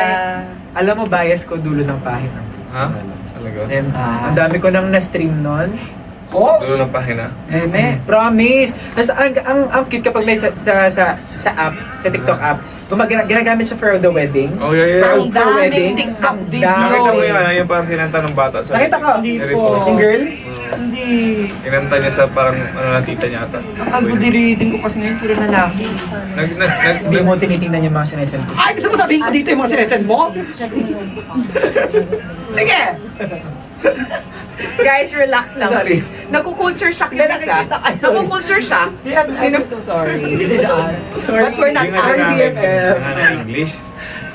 Alam mo, bias ko dulo ng pahina. Ha? Talaga? Ang dami ko nang na-stream nun. Oh, Doon ang pahina. Eme, promise. Tapos ang cute kapag may sa app, sa TikTok app, ginagamit siya for the wedding. Oh, yeah, yeah. For Ang daming weddings. TikTok Ang video. dami. Nakita mo yun, yung parang kinanta ng bata sa... Nakita ko. Hindi Repost. po. Yung girl? hindi. Kinanta niya sa parang, na tita niya ata. Ang algorithm ko kasi ngayon, puro lalaki. Hindi mo tinitingnan yung mga sinesend ko. Ay, gusto mo sabihin ko dito yung mga sinesend mo? Sige! Guys, relax lang. Sorry. Naku-culture shock May yung isa. nakikita kayo. Naku-culture shock. I'm so sorry. This is us. Sorry. But we're not Sorry, BFF. English?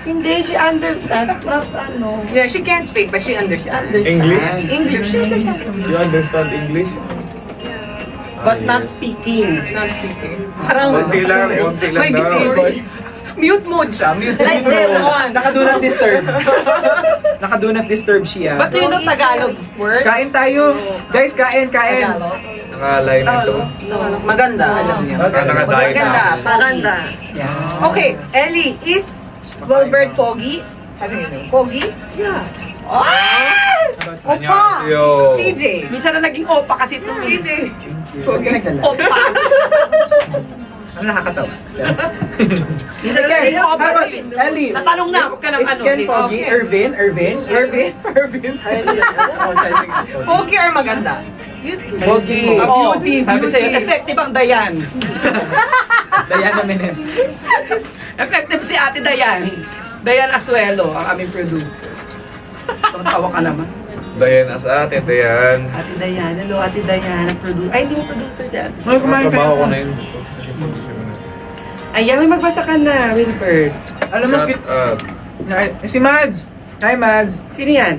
Hindi, she understands. Not ano. Yeah, she can't speak, but she understands. English? English, she understands. You understand English? But not yes. speaking. Not speaking. Parang Konti lang may daw. disable. Mute mode siya. Mute Like mode. Devon. Naka-do not disturb. Naka-do not disturb siya. But do you know Tagalog word? Kain tayo. Guys, kain. Tagalog? Naka-line na so. Maganda, alam niya. Naka-diet Maganda. na. Maganda. Okay, Ellie, is Wilbert Pogi? Sabi niyo, Pogi? Annyeonghaseyo. CJ. Minsan na naging opa kasi ito. CJ. Opa. Ano nakakatawa? Minsan na naging opa kasi. Ellie. Natanong na ako ka ng Is ano. Ken Pogi? Irvin? Irvin? Pogi or maganda? Beauty. Pogi. Oh, Beauty, sabi sa'yo, beauty. effective ang Dayan. Diana Menes. Effective si Ate Dayan. Dayan Asuelo, ang aming producer. Tawa ka naman. Dayan as ate, Dayan. Ate Dayan, hello Ate Dayan, ang producer. Ay, hindi mo producer si Ate. Ay, kumain ka. Trabaho ko na yun. Ayan, may magbasa ka na, Wilbert. Alam mo, Shut up. si Mads. Hi, Mads. Sino yan?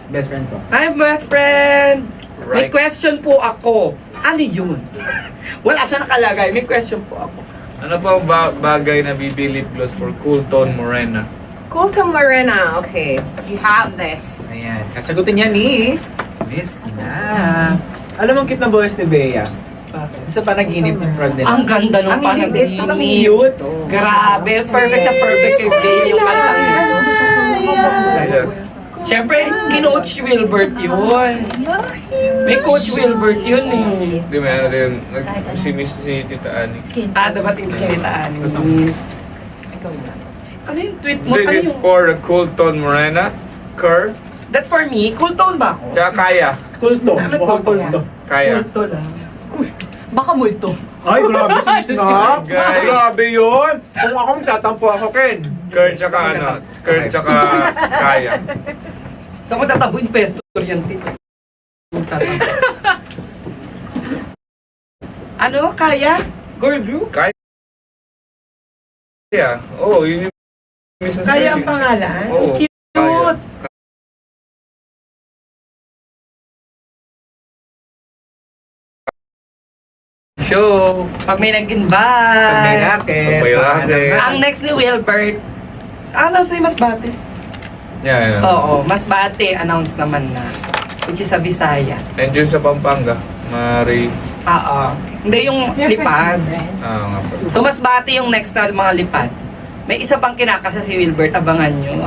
Best friend ko. Hi, best friend! May Right. question po ako. Ano yun? Wala siya nakalagay. May question po ako. Ano pa ang bagay na BB lip gloss for cool tone morena? Colton Morena, okay. You have this. Ayan. Kasagutin niya ni Miss na. Alam mo, cute na boses ni Bea. Sa panaginip ng prod nila. Ang ganda nung Ang liit, panaginip. ang cute. Grabe, perfect na perfect kay Bea yung kanta nito. Siyempre, kinoach Wilbert yun. May coach Wilbert yun eh. Di ba, ano din, si Miss si Tita Ani. Dapat hindi kinitaan. Ano yung tweet mo? This Ano is yung... for the cool tone morena, Kerr, That's for me. Cool tone ba ako? tsaka Kaya. Kulto. Ano Mukhang kulto kulto. Kaya. Cool to lang. Baka multo. Ay, grabe si Miss na. Guys. Grabe yun. Kung ako magtatampo ako, Ken. Kerr tsaka ano, Kerr tsaka Kaya. Ako tatabo investor yan. Ano? Kaya? Girl group? Kaya. Oo, yun yung mismo Kaya ang spelling. pangalan? Oo, Cute! Kaya. Show. Pag may Pag may nag-invite. racket. Pag may racket. Ang next ni Wilbert, ano sa'yo Masbate? Yeah, yeah. Oo, Masbate announce naman na. Which is sa Visayas. And yun sa Pampanga, Mari. Oo. Hindi yung lipad. Nga po. So Masbate yung next na mga lipad. May isa pang kinakasa si Wilbert, abangan nyo.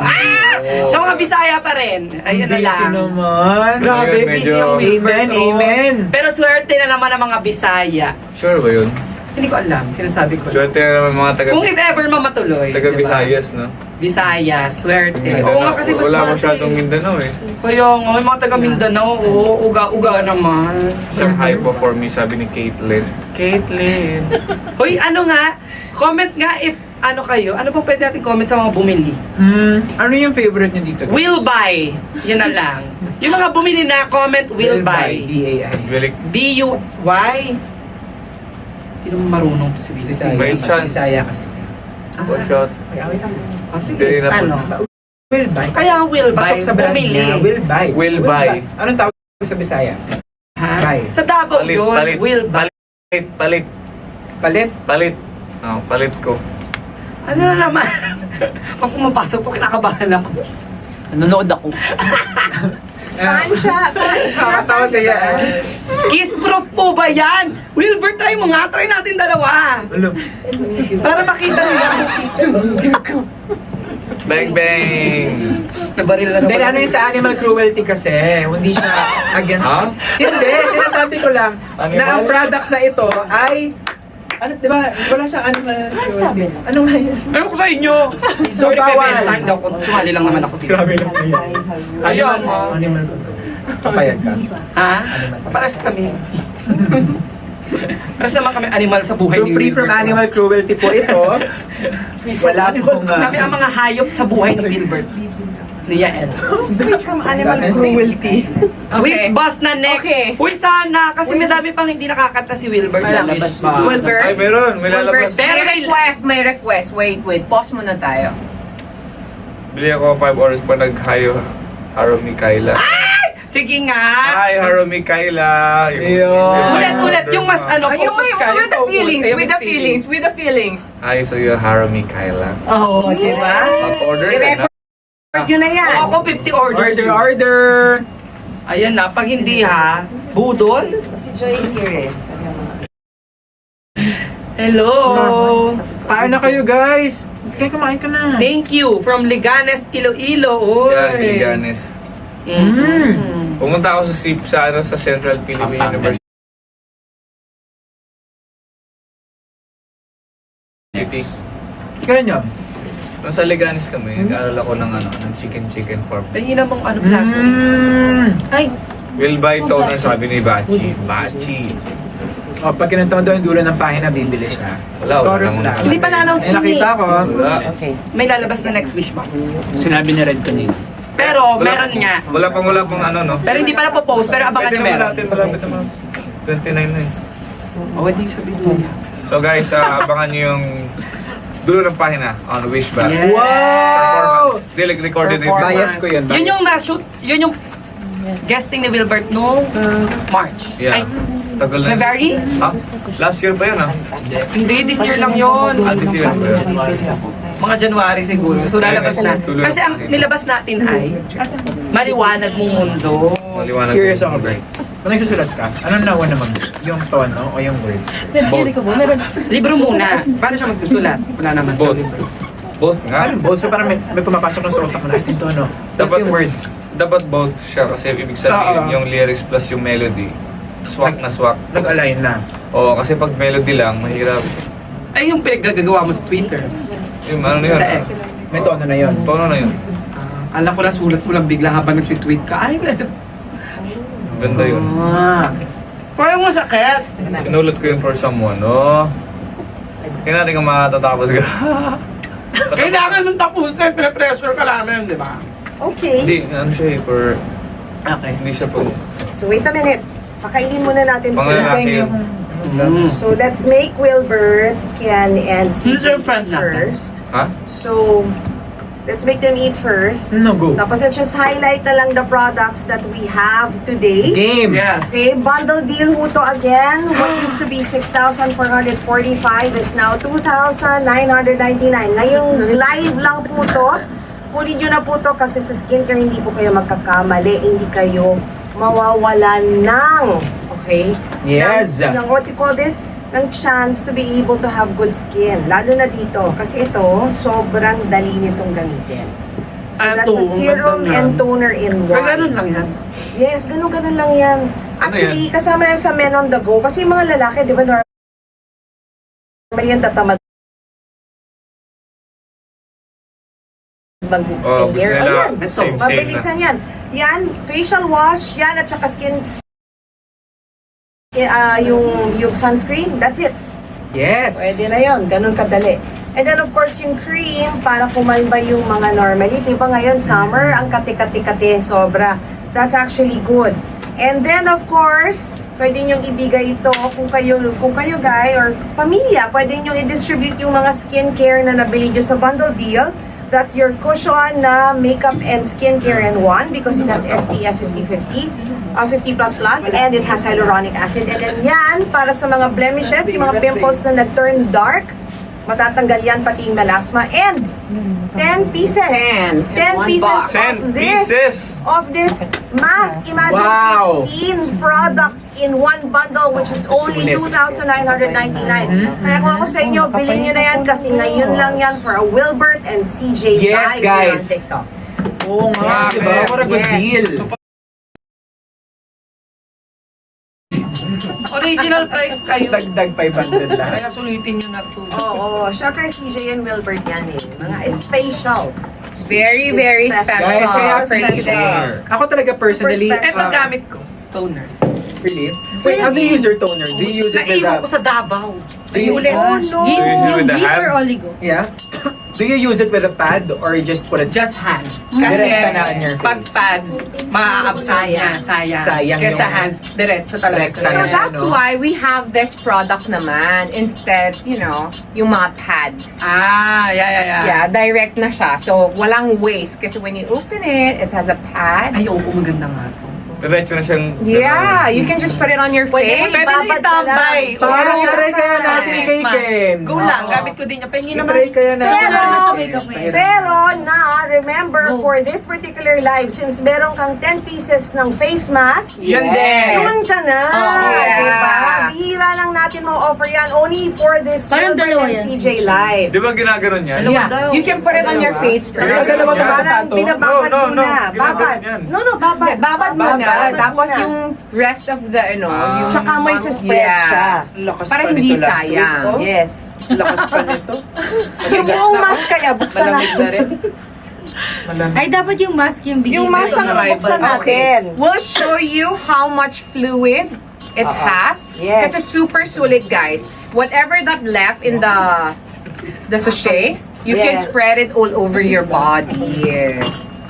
Sa mga Bisaya pa rin. Ayun na Busy lang. naman. Grabe, Ayun, busy medyo- yung Wilbert. Amen, oh. amen. Pero swerte na naman ang mga Bisaya. Sure ba yun? Hindi ko alam, sinasabi ko. Swerte na naman mga Kung if ever mamatuloy, taga diba? Visayas, no? Visayas, swerte. Mindanao. Oo nga kasi mas wala mati. masyadong Mindanao eh. Kaya nga, may mga taga Mindanao, oo, uga-uga naman. Sir, hi po for me, sabi ni Caitlyn. Caitlyn! Hoy, ano nga, comment nga if ano kayo, ano pong pwede natin comment sa mga bumili? Ano yung favorite niyo dito? Will buy, yun na lang. Yung mga bumili na, comment will buy. B-A-I. Bilik. B-U-Y. Hindi naman marunong to si Willie. Bisaya. By chance. Bisaya kasi. Oh, shot. Ay, wait lang. Ah, sige, Hindi na po. ano? Will buy. Kaya will buy, Pasok sa brand bumili. niya. Will buy. Will buy. Anong tawag sa Bisaya? Ha? Buy. Sa Davao Palit, yun, palit. will buy. Palit. Palit? Palit. Oh, palit ko. Ano na naman? Pag pumapasok to, kinakabahan ako. Nanonood ako. Fan siya. Nakakatawa siya. Kiss proof po ba yan? Wilbur, try mo nga. Try natin dalawa. Ulo. Para makita nila. Bang, bang! Nabaril na Then naman. ano yung sa animal cruelty kasi, hindi siya against. Ha? Hindi, sinasabi ko lang Animal? na ang products na ito ay ano, di ba? Wala siyang animal cruelty. Sabi na? Ano nga yun? Ayaw ko sa inyo. So, Sorry, bawal. Bebenta. Hindi ako. Sumali lang naman ako dito. Grabe lang yun. Ayaw Animal, mo. animal cruelty. Papayag ka. Ha? Pares kami. Pares naman kami animal sa buhay So ni free Wilbur. from animal cruelty po ito. Wala pong Kami ang mga hayop sa buhay ni Wilbert. Ni Yael. Free from animal cruelty. Wish boss na next. Okay. Uy, sana. Kasi may dami pang hindi nakakanta si Wilbert sa Wala, labas. wish boss. Wilbert. Ay, meron. May lalabas. Pero May request. Wait. Pause muna tayo. Bili ako 5 oras pa nag-hayo. Harumi Kyla. sige nga. Hi, Harumi Kyla. Ulit-ulit. Yung mas ano. Ay, focus ka, with yung the focus. feelings, Ayun, with the feelings, with the feelings. Hi, so you Harumi Kyla. Oo, di ba? Mag-order ka na. I-record yun na yan. Oo, ako 50 orders. order. Ayan na. Pag hindi ha, budol. Si Joy is here eh. Hello. Kain na kayo guys. Kaya kumain ka na. Thank you from Liganes, Iloilo. Uy. Yan, Iliganes. Pumunta ako sa SIP sa Central Philippine University. Kailan yun? Nung sa Liganes kami, nag-aaral ako ng chicken form. Ay, yun namang ano, plastic. Ay, Will buy toner, sabi ni Bachi. Bachi. O, pag kinanta mo daw yung dulo ng pahina, bibili siya. Wala, wala Chorus naman. lang. Hindi pa na-announce Eh, nakita ko. Wala. Okay. May lalabas na next wish box. Sinabi ni Red kanina. Pero, meron nga. Wala pang ano, no? Pero hindi pa na po-post, pero abangan Pwede nyo naman meron. natin, malapit naman. 29 na eh. Oh, hindi yung sabihin mo. So guys, abangan nyo yung dulo ng pahina on Wishback. Yeah. Wow! Performance. Di, recorded it. Bias ko yun. Yun yung na-shoot, yun yung guesting ni Wilbert noong March. Yeah. Ay, Tagal na. February? Ah, last year pa yun ah. Hindi, this year lang yun. Ah, this year pa yun. Mga January siguro. So lalabas na. Tuloy Kasi ang ang nilabas natin ay maliwanag mong mundo. Maliwanag. Curious ako, Bert. Kung nagsusulat ka, anong nauna mag yung tono o yung words? Libro muna. Paano siya magsusulat? Wala naman. Both. Both nga. Ano, both? So parang may pumapasok na sa utak mo na ito yung tono. Dapat yung words. Dapat both siya kasi ibig sabihin yung lyrics plus yung melody. Swak na swak. Nag-align na. Oo, kasi pag melody lang, mahirap. Ay, yung pinaggagawa mo sa Twitter. Yung ano na yun? Sa ah? X. May tono na yun. Tono na yun. Alam ko na sulat mo lang bigla habang nagtitweet ka. Ay, Ganda yun. kaya mo sakit. Sinulat ko yun for someone, no? Hindi natin kung matatapos ka. Kailangan mong tapusin. Pinapressure ka namin, di ba? Okay. Hindi, ano siya eh, for... Okay. Hindi siya for... So wait a minute. Pakainin muna natin Mga sila. lalaki yun. So let's make Wilbert, Ken, and Who's your friend natin? first. Ha? So let's make them eat first. No, go. Tapos let's just highlight na lang the products that we have today. Game! Yes. Okay, bundle deal ho to again. What used to be 6,445 is now 2,999. Ngayong live lang po to. Kunin nyo na po to kasi sa skincare hindi po kayo magkakamali. Hindi kayo mawawalan ng, okay? Yes. Ng what you call this? Ng chance to be able to have good skin. Lalo na dito. Kasi ito, sobrang dali nitong gamitin. So Ah, that's to, a serum ganda na. and toner in one. Kaya ganun lang yan. Yes, ganun lang yan. Actually, kasama na yan sa Men on the Go. Kasi yung mga lalaki, di ba, normally yan tatamad gusto skincare. nila Ayan, same mabilisan yan. Yan, facial wash, yan, at saka yung sunscreen, that's it. Yes. Pwede na yun, ganun kadali. And then of course yung cream para kumalma yung mga normally. Diba ngayon summer, ang kati-kati-kati sobra. That's actually good. And then of course, pwede nyo ibigay ito kung kayo guy or pamilya, pwede nyo i-distribute yung mga skincare na nabili nyo sa bundle deal. That's your cushion na makeup and skincare in one because it has SPF 50++, and it has hyaluronic acid. And then yan, para sa mga blemishes, yung mga pimples na nag-turn dark, matatanggal yan pati yung melasma. And 10 pieces. 10 pieces 10 of this. pieces. Of this mask. Imagine Wow. 15 products in one bundle which is only Sulit. 2,999. Kaya kung ako sa inyo, bilhin nyo na yan kasi ngayon lang yan for a Wilbert and CJ Yes, Live here on guys. TikTok. Oo nga, Grabe. diba? What a good Yes. deal. Original price kayo. Dagdag 500 lang. Kaya sulitin nyo na to. Oo, syempre CJ and Wilbert yan eh. Mga special. Very, very special. Guys, kaya for thank you. today. Ako talaga personally, Super Eto gamit ko. Toner. really? Wait, how do you use your toner? Do you use it with Naiwan ko a... sa Davao. Do you, Ulit. Oh no! With the hand? oligo? yeah? Do you use it with a pad or you just put it... Just hands. Direct Kasi ka na on your pag face. pads, ma-absorb niya. Sayang. Sayang Kesa yung- hands, diretso talaga. Direct sa ka So na. sa'yo. that's why we have this product naman. Instead, yung mga pads. Yeah. Yeah, direct na siya. So, walang waste. Kasi when you open it, it has a pad. Ay, oo, maganda nga to. Diretso na siyang... Yeah, you can just put it on your Pwede face. Pwede na itambay. Parang Yeah. i-try kaya natin kay Ken. Go lang, gamit ko din niya. Pengi naman. I-try kaya natin. Pero remember for this particular live, since meron kang 10 pieces ng face mask, Yun din. yun ka na. yeah. Diba? Bihira lang natin ma-offer yan only for this Parang Wilbert dalawa and yan, CJ Live. Di ba ginaganon yan? Yeah, daw. you can put it on your face first. Dalawa ka Parang tato? binababad No, muna. Babad. Ginaganon yan. No, babad. Babad muna. Babad Tapos muna. yung rest of the, yung... Tsaka may suspread siya. Lakas Para pa hindi nito last week, sayang. oh. Yes. Lakas pa nito. Yung Matigas buong na, mask kaya, buksan Malamig na natin. rin. Malamig. Ay, dapat yung mask yung bigay. Yung mask ang buksan natin. We'll show you how much fluid it has. Yes. Kasi super sulit, guys. Whatever that left in the sachet, you can Yes. spread it all over your body.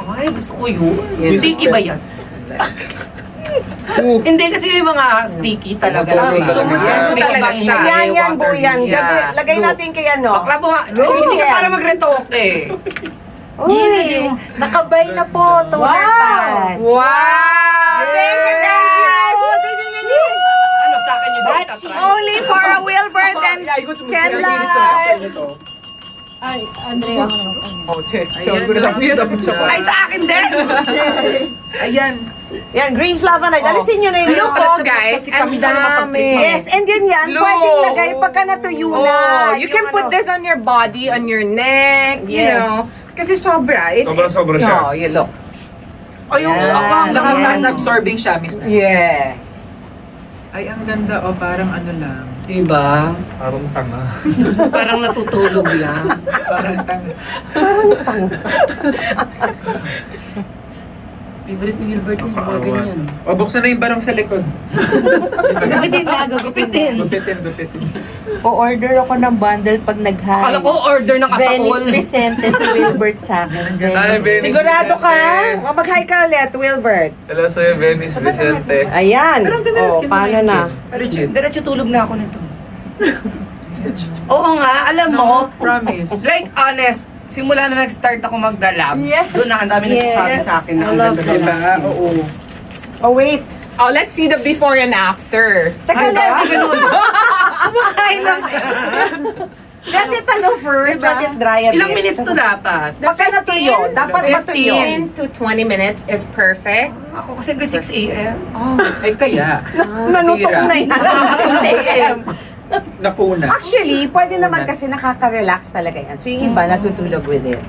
Ay, gusto ko yun. Yes. Sticky ba yan? Hindi kasi may mga sticky talaga. Gusto mo siya? May Talaga ibang siya. Yan, yan, water Buyan. niya. Yeah. Lagay natin kay ano. Bakla mo nga. Hindi ka para magretoke. Uy, nakabay na po. Toner pad. Wow! Thank you, guys! Ano sa akin yung data try? Only for a Wilbert and Ken Live. Ay, Andrea. Oh, check. Ayan, Ay, sa akin din! Ayan. Yan, green flavonite. Alisin nyo na yun. Look po, guys. Ang dami. Yes, and yun yan, Look. pwedeng lagay pagka natuyo na. Oh, you can Yung put ano. this on your body, on your neck, you Yes. know. Kasi sobra. Sobra-sobra siya. No, you look. Ay, yung Yan. Tsaka fast absorbing siya, miss. Yes. Ay, ang ganda. O, parang ano lang. Diba? Parang tanga. Parang natutulog lang. Parang tanga. Favorite ni Gilbert yung mga ganyan. O, buksan na yung barong sa likod. Gupitin na, gupitin. Gupitin. O-order ako ng bundle pag nag-hi. Akala ko order ng Venice katakol. Vicente si Wilbert sa akin. Ay, Venice Sigurado ka? Vicente. O, mag-hi ka ulit, Wilbert. Hello sa'yo, Venice Vicente. Ayan. Pero ang ganda ng O, skin mo paano ngayon, na? Pero Jen, Diretso tulog na ako nito. Oo nga, alam mo, no, promise. like honest, simula na nag-start ako magdalab, Yes. doon na ang dami nagsasabi Yes. sa akin na I ang love ganda Diba? ng Oo. Oh, wait. Oh, let's see the before and after. Teka lang. Kumakain lang. Let it ano first. Diba? Let it dry a bit. Ilang minutes to dapat? Pagka natuyo. Dapat matuyo. 15 to 20 minutes is perfect. Ako kasi hanggang 6 a.m. Ay, kaya. Nanutok Sira. na yan. Napuna. Actually, pwede naman kasi nakaka-relax talaga yan. So yung iba natutulog with it.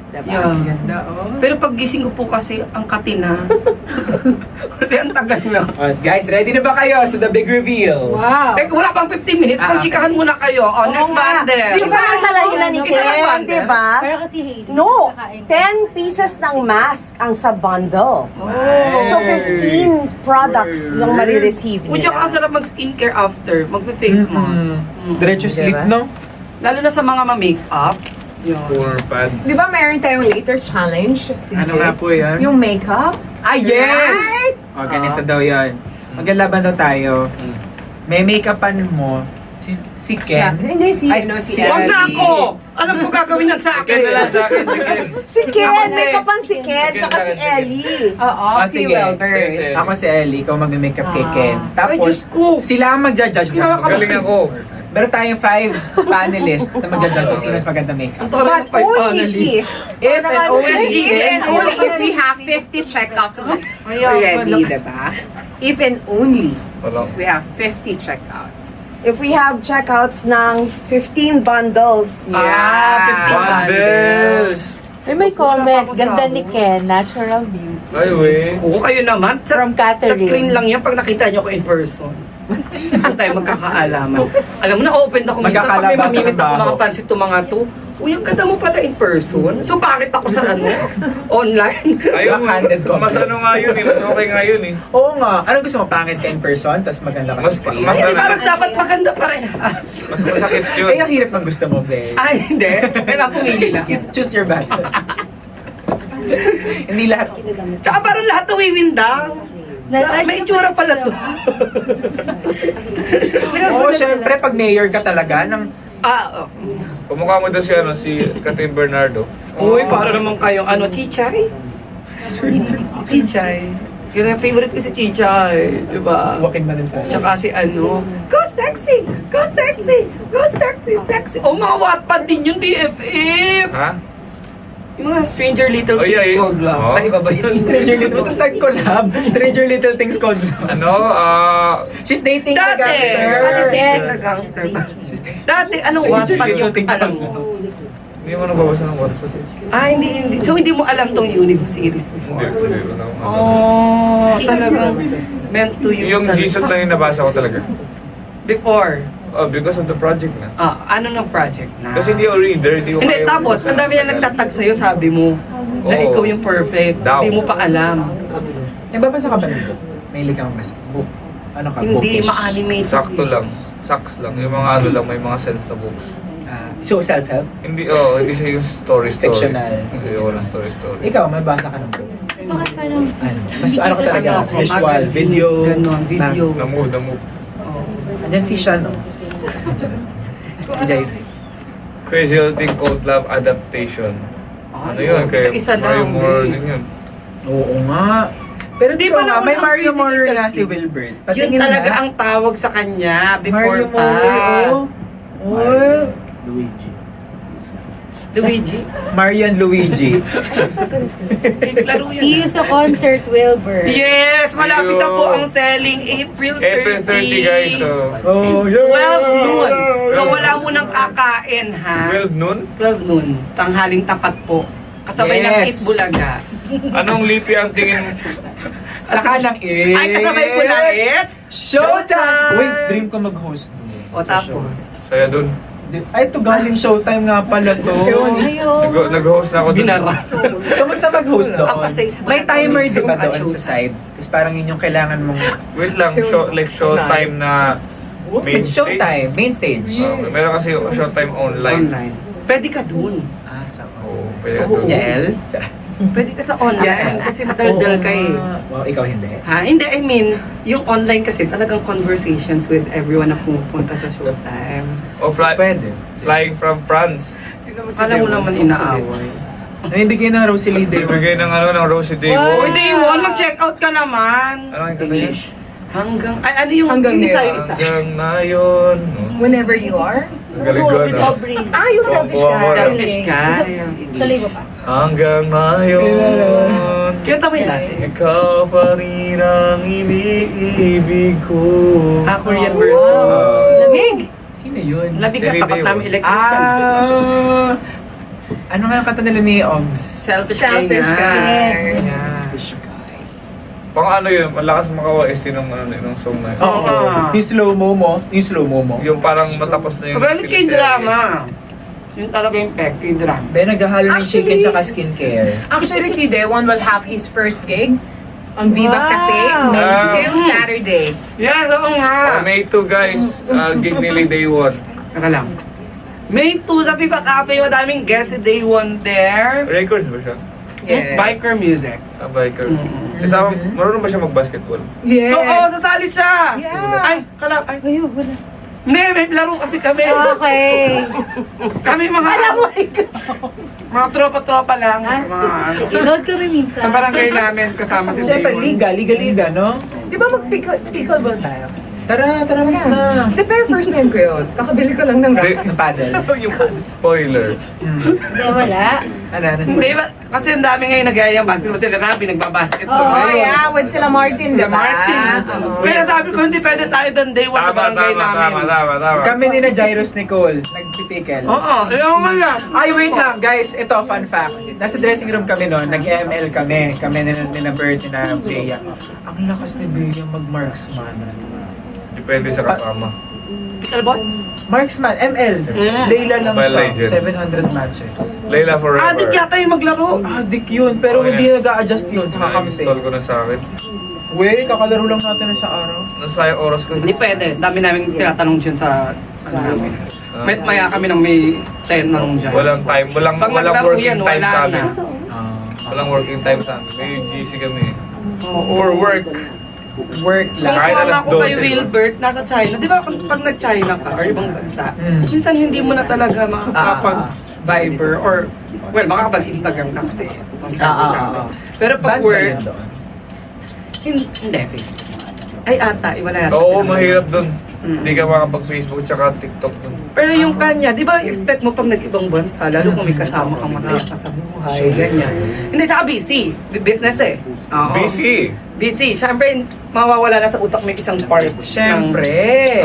Diba? Yeah. Ang ganda, oh. Pero pag gising ko po kasi ang katina. Kasi ang tagal na. Guys, ready na ba kayo sa the big reveal? Wow. Teka, wala pang 15 minutes. Chikahan muna kayo. Next bundle. Di ba ang talahin na ni Isa lang Ken, bundle? di ba? Pero kasi Hailey. No, kakain. 10 pieces ng mask ang sa bundle. So 15 products yung marireceive Uy, tsaka ang nila. sarap mag-skincare after. Mag-face mask. Diretso sleep, Diba? no? Lalo na sa mga ma-makeup. Yun. Poor pads. Di ba meron tayong later challenge? CJ? Ano nga po yan? Yung makeup? Ah, yes! Right? O, ganito daw yan. Maglalaban daw tayo. May make-upan mo. Si Ken. Hindi, si, Ay, si si Huwag na Ellie. ako! Alam ko gagawin lang sa Chicken na lang akin. sa akin, chicken. Si Ken, Ako may din. kapan si Ken, tsaka si Ellie. Oo, Ah, si sige. Wilbert. Sige. Ako si Ellie, ikaw mag-makeup kay Ken. Ay, Diyos Tapos, ko. sila ang magja-judge mo. Galing ako. Meron tayong 5 panelists na magja-judge kung sino mas maganda makeup. Ang tagal But ng five only panelists. If and only If and only if we have 50 checkouts already, diba? If and only Walang. we have 50 checkouts. If we have checkouts ng 15 bundles. 15 bundles. May Wala comment. pa ako Ganda sa- ni Ken. Natural beauty. Ay, wey. Oo, kayo naman. From Catherine. Sa screen lang yan pag nakita nyo ko in person. Ang tayo magkakaalaman. Alam mo na, open ako minsan pag may Magkakalabasan mamimit ng ako baho. mga fans ito mga to. Uy, ang ganda mo pala in person. So bakit ako sa online? Ayaw mo. Backhanded comment. Mas ano nga yun eh. Mas okay nga yun eh. Oo nga. Anong gusto mo? Pangit ka in person, tapos maganda ka sa Mas- screen? mas- Hindi, parang dapat maganda parehas. Mas masakit yun. Ay, ang hirap ng gusto mo, babe. Ay, hindi. Kaya pumili lang. Choose your battles. Hindi lahat. Tsaka parang lahat nawiwindang. May itsura pala to. Oo, syempre, pag mayor ka talaga, ng Kumukha mo daw si, ano, si Catherine Bernardo. Uy, para naman kayong ano, Chichay? Chichay. Yun ang favorite ko si Chichay. Diba? walking ba din sa Tsaka si ano, go sexy! Go sexy! Go sexy! Sexy! Oh, mga Wattpad din yun, BFF! Ha? Yung mga Stranger Little Oh, Things yeah, called love. oh. Ay, iba ba yun? Stranger Little, ba't ang tag collab? Stranger Little Things called love. Ano? She's dating the Dati! gangster. She's dating the gangster. Dati, anong Wattpad yung alam mo? Hindi mo nababasa ng Wattpad eh. Ah, hindi. So, hindi mo alam tong Univ series Hindi, before? hindi. Wala akong nabasa. Oh, talagang meant to you. Yung talaga. Jisoo lang yung nabasa ko talaga. Before. Oh, because of the project na. Ano ng project na? Kasi hindi ako reader, hindi ko Hindi, kaya tapos, magbasa. ang dami na nagtatag sa'yo, sabi mo, na Oo. ikaw yung perfect. Daw. Hindi mo pa alam. Nagbabasa ka ba ng book? May ka magbasa. Book. Ano ka? Hindi, bookish? ma-animated. Sakto lang. Saks lang. Yung mga ano lang, may mga sense na books. So, self-help? Hindi, hindi siya yung story. Fictional. Hindi, walang story. Ikaw, may basa ka ng book. Bakit parang... Ano? Mas ano ka talaga? Ano, Visual, magazines, video. ganon, videos. Namu. Andyan si Sean, oh. Jay. Crazy Little Thing Code Love Adaptation. Ano yun? Kaya Isa-isa Mario lang. Moore din yun. Oo nga. Pero di Di ba ba nga, naman may ang Mario Crazy Moore Little nga si Thing? Wilbert. Yun Patingin talaga nga. ang tawag sa kanya before Mario pa. Moore, oh. Oh. Luigi. Mario and Luigi. Laro yun. See you sa concert, Wilbur. Yes! Malapit na Yo. po ang selling April 30. April 30 guys, so... Oh, 12 noon. So wala mo nang kakain ha. 12 noon? 12 noon. Tanghaling tapat po. Kasabay ng Yes. Eat Bulaga. Anong lipi ang tingin? Tsaka ng it. Ay, kasabay po na It's Showtime! Wait, dream ko mag-host. O tapos. Saya dun. Ay, ito galing Showtime nga pala to. Ayun. Nag-host na ako dun. Binara. Kamusta mag-host doon? Ako kasi- May timer di ba At doon sa side? Tapos parang yun yung kailangan mong... Wait lang, showtime na main It's Showtime, main stage. meron kasi yung showtime online. Online. Pwede ka dun. Ah, sa... Oo, pwede ka dun. Yael? Pwede ka sa online. Kasi madaldal ka eh. Wow, ikaw hindi. Ha? Hindi, I mean, yung online kasi talagang conversations with everyone na pumupunta sa Showtime. O Pwede. flying from France. Alam mo naman inaaway. Namibigay ng Rosalie Day. Bigay ng ano ng Rosie Day Uy, One. Day One, mag-check out ka naman. Ano yung kanta niya? Hanggang, ay ano yung Hanggang isa, ngayon. isa? Hanggang na yun. Whenever you are. Ang galing ko, with no? Aubrey. Ah, yung selfish Wow, guy. wow. Selfish ka. Tuloy mo pa. Hanggang na yun. Kanta mo yung dati. Ikaw pa rin ang iniibig ko. Korean version. Lamig! Sino yun? Labig na Sino tapat Day namin One? electric fan. Ano nga yung kanta nila ni Obs? Selfish Selfish ka. guy. Yes. Selfish guy. Pang ano yun, malakas maka-OST ng song na yun. Oo. Yung slow-mo mo. Yung slow-mo mo. Yung parang matapos na yung Well, teleserye. K-drama. Yun talaga yung pek, K-drama. Ben, naghahalo ng chicken Actually- saka skincare. Actually, si Dewon will have his first gig on Viva Wow. Cafe May Ah. till Saturday. Yes, oo nga. May 2 guys, gig nila day 1. Teka lang. May 2 sa Viva Cafe, madaming guests si Day 1 there. Records ba siya? Yes. Biker music. Biker. Kasama, marunong ba siya mag-basketball? Yes! Oo, sasali siya! Yeah. Ay, kala, ay. Ayun, wala. Hindi, may laro kasi kami. Okay. Kami mga, mga tropa-tropa lang. Mga, Inood kami minsan. sa barangay namin, kasama si Siyempre, Day 1. liga, no? Di ba mag-pickleball tayo? Tara, miss na. Hindi, pero first time ko yun. Kakabili ko lang ng Hindi. racket. Ng paddle. Spoiler. Hindi, wala. Ano, Hindi ba? Kasi ang dami ngayon nagayang basketball. Sila Rabi, nagbabasketball. Oh, ngayon. yeah. With sila Martin, di ba? Martin. Oo. Kaya sabi ko, hindi pwede tayo doon Day 1 sa barangay namin. Tama. Kami ni na Jairus Nicole, nagpipickle. Oo, ayaw nga yan. Ay, wait lang, guys. Ito, fun fact. Nasa dressing room kami noon, nag-ML kami. Kami ni na Bert, ni na Bea. Ang lakas ni Bea mag-marksman. Depende sa kasama. Pickleball? Marksman, ML. Layla lang Mobile siya. Legends. 700 matches. Layla Forever. Adik yata yung maglaro. Adik yun, pero Okay hindi na. nag-a-adjust yun sa kakampi. Na-install ko na sa akin. Wait, kakalaro lang natin sa araw. Nasayang oras ko. Hindi pwede. Dami namin tinatanong dyan sa ano namin. May maya kami ng may 10 na nung dyan. Walang time. Walang Pag naglaro working yan, time wala sa amin. na. Walang working time sa amin. May GC kami. Oo. For work. Work lang. Kahit Kung alas ako kay 12, Wilbert, nasa China. Di ba pag nag-China ka or ibang bansa, Mm. minsan hindi mo na talaga makakapag-Viber or, well, makakapag-Instagram ka kasi. Pero pag Bad ba work, yun doon? hindi, Facebook. Ay, ata, wala yata. Oo, sila. mahirap dun. Mm. Hindi ka makapag-Facebook tsaka TikTok dun. Pero yung kanya, di ba expect mo pag nag-ibang bansa, lalo kung may kasama kang masaya ka sa buhay, ganyan. Hindi, tsaka busy. Business eh. Oo. Busy. Busy. Siyempre, mawawala na sa utak mo yung isang part. Siyempre.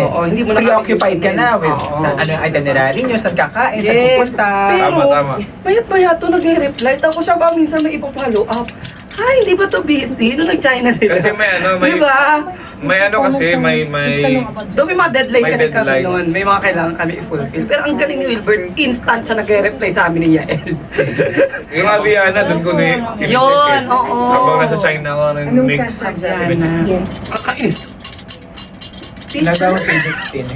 Oo, hindi mo na Preoccupied ka na with Oo. ano yung itinerary nyo, saan kakain, saan Yes. pupunta. Pero, Tama. mayat-mayato nag-reply. Tapos siya ba minsan may ipapollow up? Ay, hindi ba to busy? Nung nag-China sila. Kasi may ano, may... Diba? May ano kasi, may... Doon may mga deadline May kasi kami deadlines. noon. May mga kailangan kami i-fulfill. Pero ang galing ni Wilbert, instant siya nag-reply sa amin ni Yael. Yung Aviana, dun ko na sinecheck Yun, eh. oo. Habang nasa China ako, Anong mix. sensor dyan? Sinecheck. Kakainis. Nagawang fidget spin.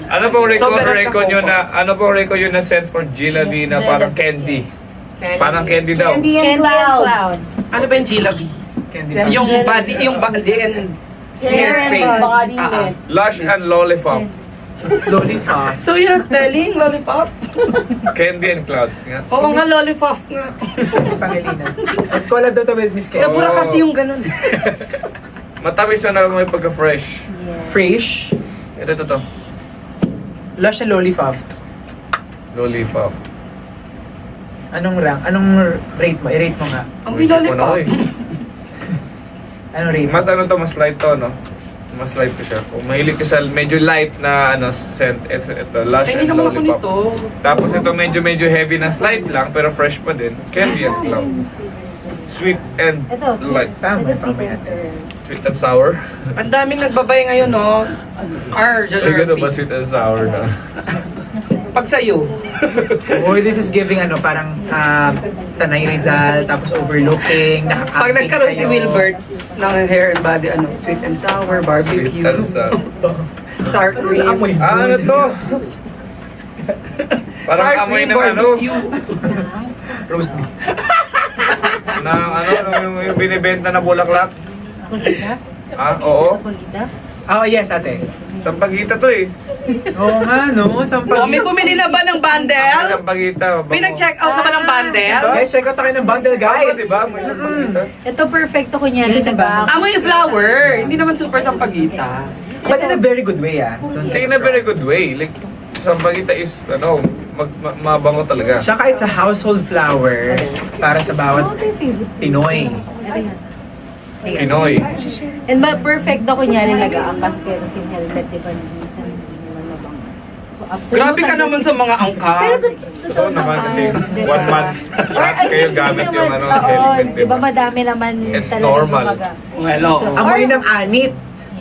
Ano pong So, ganun record nyo ka-focus. na, ano pong record nyo na set for Gila D na parang candy? Parang candy daw. Candy and Cloud. Ano ba yung G-Love? Candy. Yung body and Hair and spray. body Ah, ah. mist. Lush and Lollipop. Lollipop. So yun ang spelling, lollipop? Candy and Cloud. Yeah. Oo nga, lollipop nga. Pangilinan. At collab daw to with Miss Ken. Nabura kasi yung ganun. Matamis na may pagka-fresh. Fresh. Ito. Lush and Lollipop. Lollipop. Anong rank? Anong rate mo? I-rate mo nga. Ang Isip ko na lollipop. ko eh. Anong rate mo? Mas ano to, mas light to, no? Mas light to siya. Kung mahilig ka sa medyo light na ano, scent, ito, Lush Ay, hindi and naman ako Lollipop. nito. Tapos ito medyo heavy na slight lang, pero fresh pa din. Candy and Cloud. Sweet and Ito, light. Tama, Ito sweet tama yan. answer. Sweet and sour. Ang daming nagbabay ngayon, no? Ay, gano'n ba sweet and sour na? Pag sa'yo. Oh, this is giving ano, parang Tanay Rizal, tapos overlooking, nakaka-camping Pag nagkaroon si kayo. Wilbert ng hair and body, ano, sweet and sour, barbecue, Sweet and sour. sour cream. Amoy. Ano to? Parang Sour amoy cream, ng ano, barbecue. Roast beef. ng ano, yung binibenta na bulaklak. Pagkita? Ah, oo. Pagkita? Oh, yes, ate. Sampagita to eh. Oo nga, no? Oh, may bumili na ba ng bundle? Sampagita. May nag-check out na ba ng bundle? Guys, check out tayo ng bundle, guys. Diba? May sampagita. Ito perfecto kunyari sa bag. Amoy yung flower. Hindi naman super sampagita. But in a very good way, ah. Don't In take a it very wrong. good way. Like, sampagita is, ano, mabango talaga. Tsaka it's a household flower para sa bawat Ano yung favorite? Pinoy. Pinoy. And ba perfecto kunyari nag-aangkas kayo sa helmet, di ba? Minsan hindi naman mabango. So Grabe ka naman sa mga angkas. Totoo naman kasi 1 month lahat kayo gamit yung ano, Oo, helmet, di ba diba? madami naman It's talaga normal. gumaga. Well, oo. Amoy ng anit.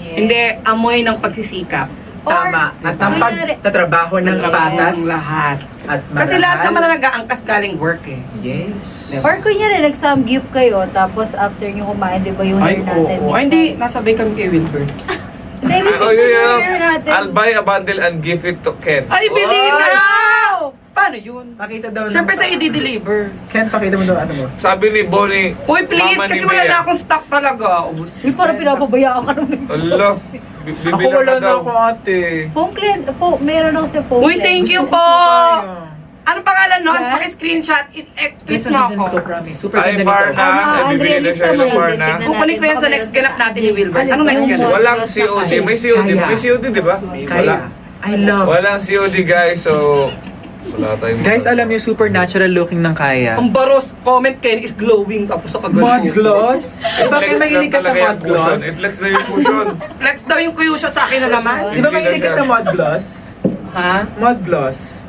Hindi, amoy ng pagsisikap. Tama. At ng pagtatrabaho ng patas. Lahat. At Kasi lahat marangal. naman na nag-aangkas galing work eh. Yes. Or kunyari, nag-samgyup kayo, tapos after nyo kumain, di ba yung hair natin? oo. Ay, hindi. Nasabay kami kay Wilbert. Hindi, may Oh, pizza yeah, yung hair natin. I'll buy a bundle and give it to Ken. Ay, bili na! Paano yun? Pakita daw Siyempre sa i-deliver. Ken, pakita mo daw ano mo. Sabi ni Bonnie, Uy, please, Mama ni kasi wala Bea. na akong stock talaga. Ubus. Uy, parang pinapabayaan ka naman. Ala, Ako bibilang wala ka na daw. ako ate. Foam clean, meron ako sa foam Uy, cleanse. thank you po! Ano pangalan nun? Diba? Paki-screenshot. Guys, Tweet ang mo ganda nito, ako. promise. Super Ay, ganda Varna. nito. Ano, Ay, bibili na Andrea, siya lista sa mo Varna. yan. Kukunin ko yan sa next ganap natin ni Wilbert. Anong next ganap? Walang COD. May COD. Kaya. May COD, di ba? Kaya. I love. Walang COD, guys. So, wala tayong... Guys, alam niyo, super natural looking ng Kaya. Ang baros, comment Ken is glowing tapos sa kagano. Mud gloss? Eh, bakit mahilig ka sa mud gloss? I-flex na yung cushion. Flex daw yung kuyusyo sa akin na naman. Di ba mahilig ka sa mud gloss? Ha? Mud gloss.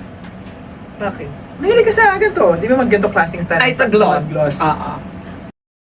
Bakit? Mahilig ka sa ganito. Di ba mag ganito klaseng style? Ay, sa gloss. Mud gloss. Oo.